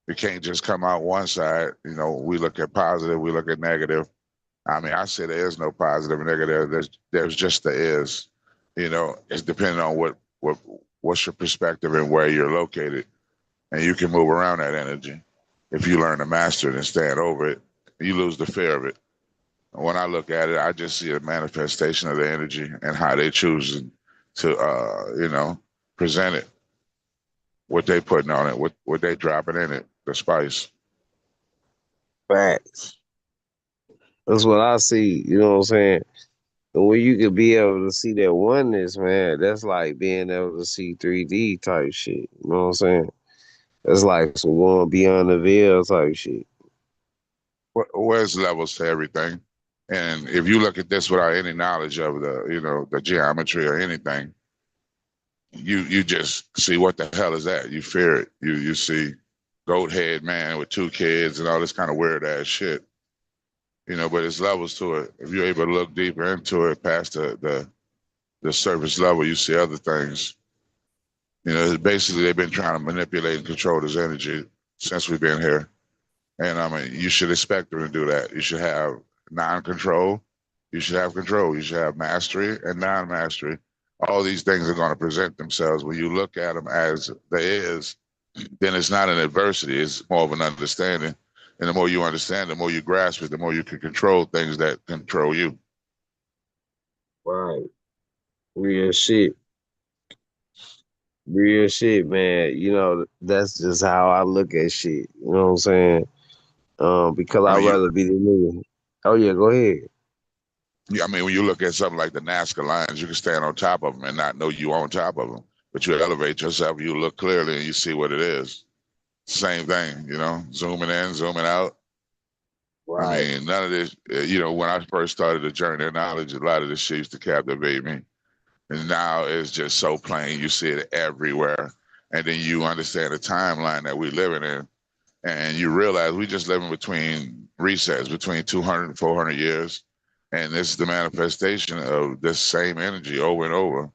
It can't just come out one side. We look at positive, we look at negative. I mean, I say there is no positive and negative. There's just there is. It's depending on what's your perspective and where you're located, and you can move around that energy. If you learn to master it and stand over it, you lose the fear of it. When I look at it, I just see a manifestation of the energy and how they choose to, present it, what they putting on it, what they dropping in it, the spice. facts. That's what I see. You know what I'm saying? And when you could be able to see that oneness, man, that's like being able to see 3D type shit. You know what I'm saying? That's like some going beyond the veil type shit. Where's levels to everything? And if you look at this without any knowledge of the geometry or anything, you just see what the hell is that? You fear it. You see goat head man with two kids and all this kind of weird ass shit. But there's levels to it. If you're able to look deeper into it, past the surface level, you see other things. Basically they've been trying to manipulate and control this energy since we've been here. And I mean, you should expect them to do that. You should have non-control. You should have control. You should have mastery and non-mastery. All these things are going to present themselves when you look at them as they is. Then it's not an adversity. It's more of an understanding. And the more you understand, the more you grasp it, the more you can control things that control you. Right. Real shit. Real shit, man. That's just how I look at shit. You know what I'm saying? Because I I'd mean, you. rather be the nigga. Oh yeah, go ahead. Yeah, I mean, when you look at something like the Nazca lines, you can stand on top of them and not know you on top of them. But you elevate yourself, you look clearly, and you see what it is. Same thing, zooming in, zooming out. I Right. mean, none of this, when I first started the journey of knowledge, a lot of this shit used to captivate me. And now it's just so plain. You see it everywhere. And then you understand the timeline that we're living in. And you realize we just living between resets, between 200 and 400 years. And it's the manifestation of this same energy over and over,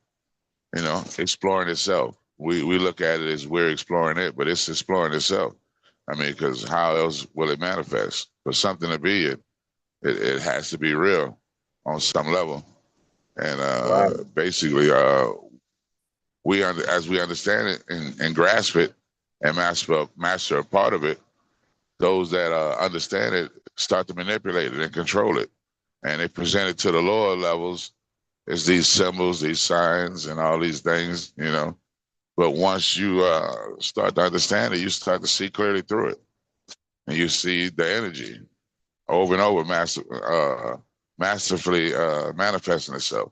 exploring itself. We look at it as we're exploring it, but it's exploring itself. I mean, because how else will it manifest? For something to be it has to be real on some level. And Right. basically, as we understand it and grasp it and master a part of it, those that understand it start to manipulate it and control it. And they present it to the lower levels as these symbols, these signs, and all these things. But once you start to understand it, you start to see clearly through it, and you see the energy over and over, masterfully manifesting itself.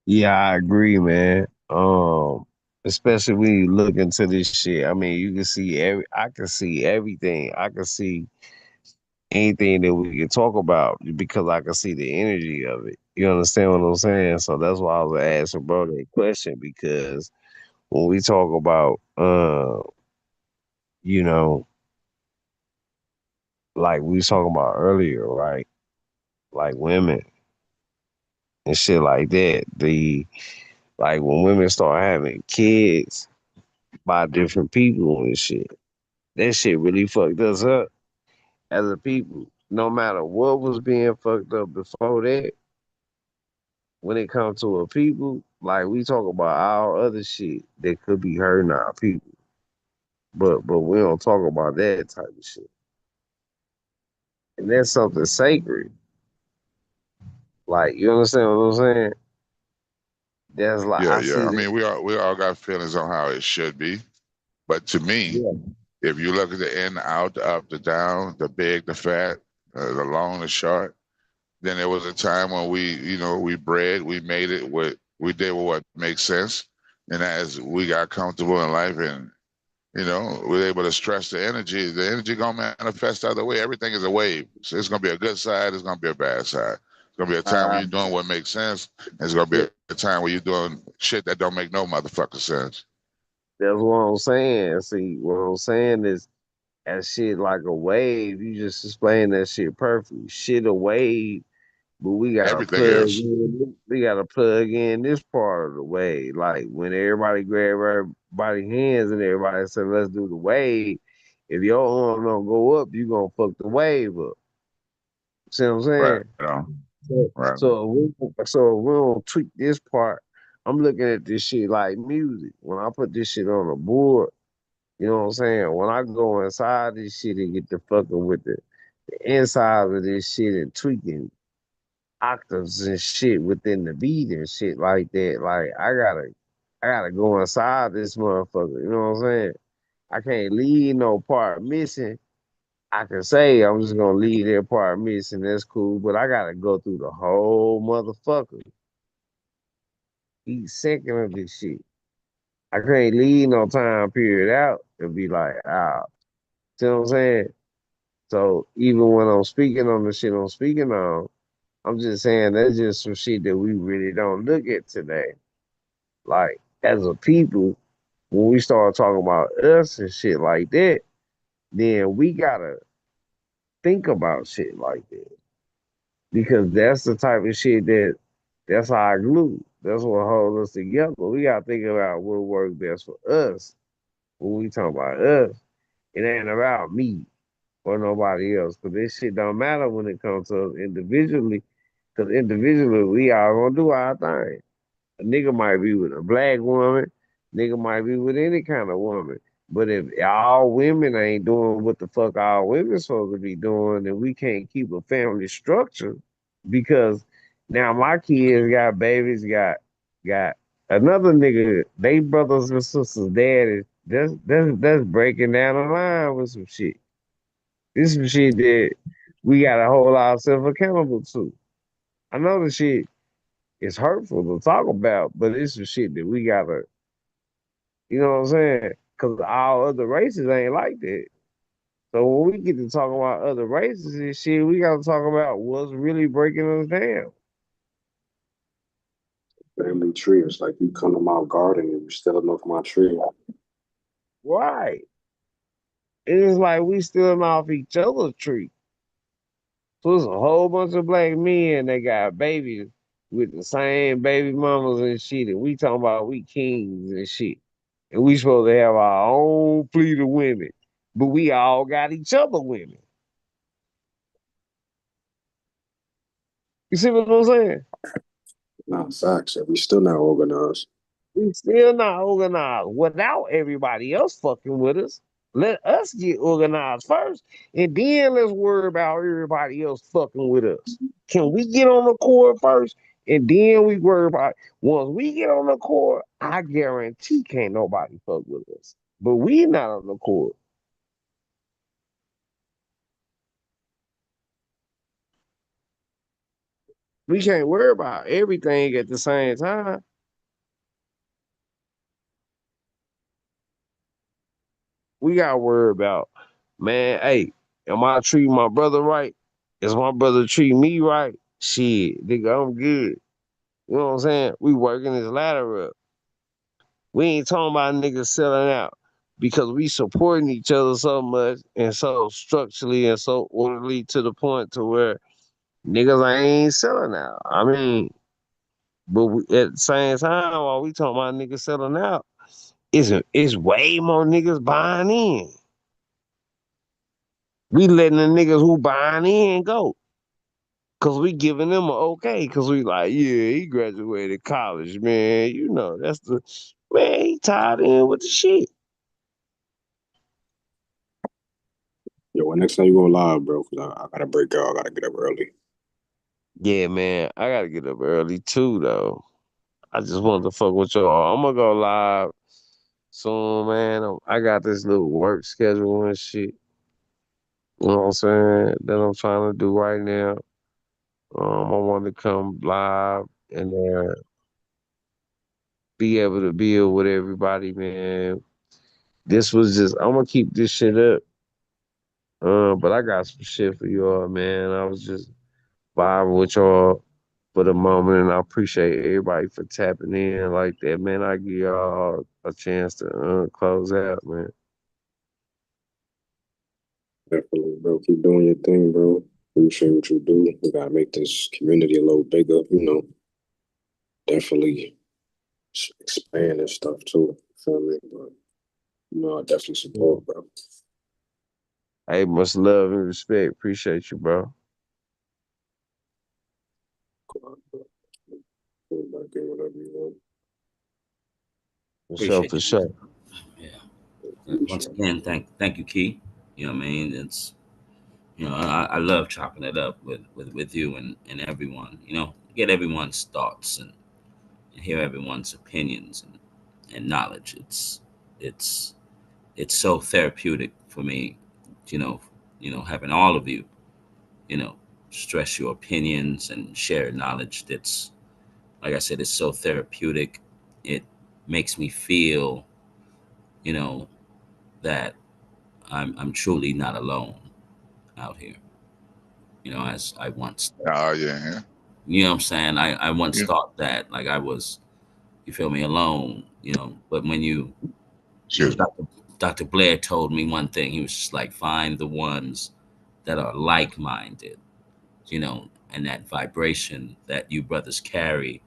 Yeah, I agree, man. Especially when you look into this shit. I mean, you can see I can see everything. I can see anything that we can talk about because I can see the energy of it. You understand what I'm saying? So that's why I was asking bro that question because when we talk about you know, like we was talking about earlier, right? Like women and shit like that. The like when women start having kids by different people and shit. That shit really fucked us up as a people. No matter what was being fucked up before that, when it comes to a people, like we talk about all other shit that could be hurting our people. But we don't talk about that type of shit. And that's something sacred. Like you understand what I'm saying? That's like Yeah, I yeah. see I that. mean, we all got feelings on how it should be, but to me, Yeah. if you look at the in, out, the up, the down, the big, the fat, the long, the short, then there was a time when we bred, we made it, we did what makes sense, and as we got comfortable in life and we're able to stretch the energy gonna manifest either way. Everything is a wave, so it's gonna be a good side, it's gonna be a bad side. It's gonna be a time when Uh, you're doing what makes sense, and it's gonna be yeah, a time where you're doing shit that don't make no motherfucking sense. that's what I'm saying. See, what I'm saying is that shit like a wave. You just explained that shit perfectly. Shit a wave, but Everything is we gotta plug in this part of the wave. Like when everybody grab everybody hands and everybody said, let's do the wave. If your arm don't go up, you gonna fuck the wave up. See what I'm right saying? on, So right. so if we don't tweak this part, I'm looking at this shit like music. When I put this shit on a board, you know what I'm saying? When I go inside this shit and get the fucking with the inside of this shit and tweaking octaves and shit within the beat and shit like that. Like I gotta go inside this motherfucker. You know what I'm saying? I can't leave no part missing. I can say I'm just gonna leave that part missing. That's cool, but I gotta go through the whole motherfucker each second of this shit. I can't leave no time period out and be like, ah, see what I'm saying? So even when I'm speaking on the shit I'm speaking on, I'm just saying that's just some shit that we really don't look at today. Like as a people, when we start talking about us and shit like that, then we gotta think about shit like that because that's the type of shit that's our glue. That's what holds us together. We gotta think about what works best for us when we talk about us. It ain't about me or nobody else because this shit don't matter when it comes to us individually. Because individually, we all gonna do our thing. A nigga might be with a black woman, nigga might be with any kind of woman. But if all women ain't doing what the fuck all women supposed to be doing, then we can't keep a family structure because now my kids got babies, got another nigga, they brothers and sisters, daddy. That's breaking down the line with some shit. This is some shit that we gotta hold ourselves accountable to. I know the shit is hurtful to talk about, but it's some shit that we gotta, you know what I'm saying? Because all other races ain't like that. So when we get to talk about other races and shit, we gotta talk about what's really breaking us down. Family tree. It's like you come to my garden and you stealing off my tree. Right. It's like we stealing off each other's tree. So it's a whole bunch of black men that got babies with the same baby mamas and shit. And we talking about we kings and shit. And we supposed to have our own fleet of women. But we all got each other women. You see what I'm saying? Nah, facts. And we still not organized. We still not organized without everybody else fucking with us. Let us get organized first, and then let's worry about everybody else fucking with us. Can we get on the court first, and then we worry about it? Once we get on the court, I guarantee can't nobody fuck with us. But we not on the court. We can't worry about everything at the same time. We gotta worry about, man, hey, am I treating my brother right? Is my brother treating me right? Shit, nigga, I'm good. You know what I'm saying? We working this ladder up. We ain't talking about niggas selling out because we supporting each other so much and so structurally and so orderly to the point to where niggas ain't selling out. I mean, but at the same time, while we talking about niggas selling out, it's way more niggas buying in. We letting the niggas who buying in go. Cause we giving them a okay. Cause we like, yeah, he graduated college, man. You know, that's the man, he tied in with the shit. Yo, when next time you go live, bro? Cause I gotta break out. I gotta get up early. Yeah, man. I gotta get up early too though. I just wanted to fuck with y'all. I'm gonna go live soon, man. I got this little work schedule and shit. You know what I'm saying? That I'm trying to do right now. I want to come live and be able to build with everybody, man. This was just I'm gonna keep this shit up. But I got some shit for y'all, man. I was just vibing with y'all for the moment, and I appreciate everybody for tapping in like that, man. I give y'all a chance to close out, man. Definitely, bro. Keep doing your thing, bro. Appreciate what you do. We gotta make this community a little bigger. Definitely expand and stuff too. Feel me? But I definitely support, bro. Hey, much love and respect. Appreciate you, bro. Feel like it, whatever you want. For sure, Appreciate for you. sure. Yeah. Once Appreciate it. again, thank you, Key. You know what I mean? It's I love chopping it up with you and everyone. Get everyone's thoughts and hear everyone's opinions and knowledge. It's it's so therapeutic for me. You know, having all of you, you know, stress your opinions and share knowledge. That's like I said, it's so therapeutic. It makes me feel, you know, that I'm truly not alone out here. As I once, Oh yeah, you know what I'm saying? I once yeah, thought that like I was, you feel me, alone, but when excuse me. Dr. Blair told me one thing. He was just like, find the ones that are like-minded, and that vibration that you brothers carry,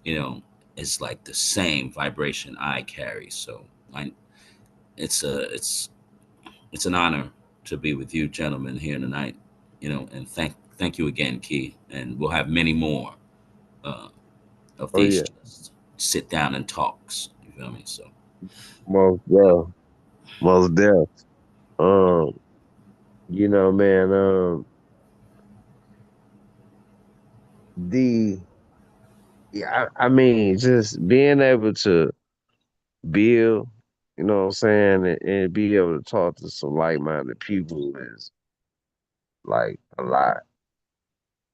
you know, is like the same vibration I carry. So I, it's it's an honor to be with you gentlemen here tonight, and thank you again, Key. And we'll have many more uh, of Oh these yeah, just sit down and talks. You feel me? So most deaf, most deaf. Um, man. The yeah, I mean, just being able to build, you know what I'm saying, and be able to talk to some like-minded people is like a lot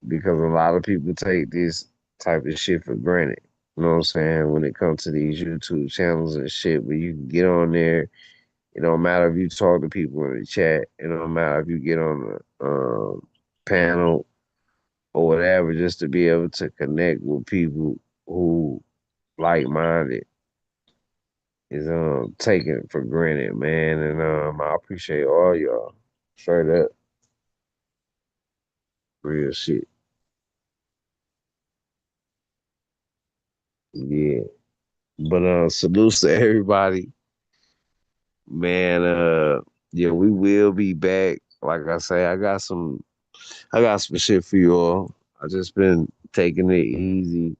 because a lot of people take this type of shit for granted. You know what I'm saying? When it comes to these YouTube channels and shit, where you can get on there, it don't matter if you talk to people in the chat, it don't matter if you get on the panel or whatever, just to be able to connect with people who like minded. is taken for granted, man. And I appreciate all y'all. Straight up, real shit. Yeah. But salutes to everybody, man. Yeah, we will be back. Like I say, I got some shit for you all. I just been taking it easy,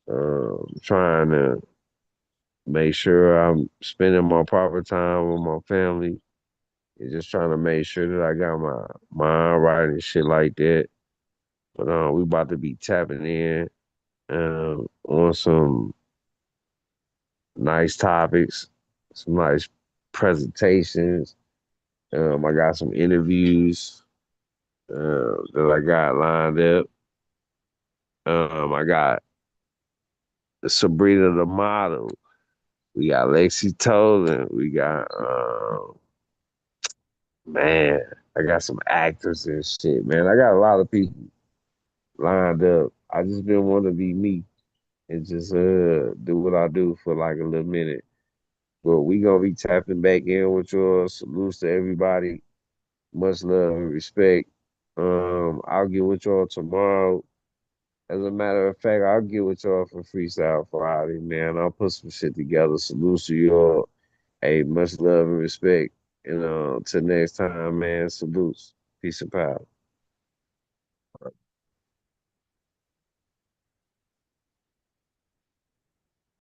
trying to make sure I'm spending my proper time with my family, and just trying to make sure that I got my mind right and shit like that. But we about to be tapping in on some nice topics, some nice presentations. I got some interviews that I got lined up. I got Sabrina the model. We got Lexi Tolan. We got man. I got some actors and shit, man. I got a lot of people lined up. I just been want to be me and just do what I do for like a little minute. But we gonna be tapping back in with y'all. Salutes to everybody. Much love and respect. I'll get with y'all tomorrow. As a matter of fact, I'll get with y'all for Freestyle Friday, man. I'll put some shit together. Salutes to y'all. Hey, much love and respect. And till next time, man. Salutes. Peace and power.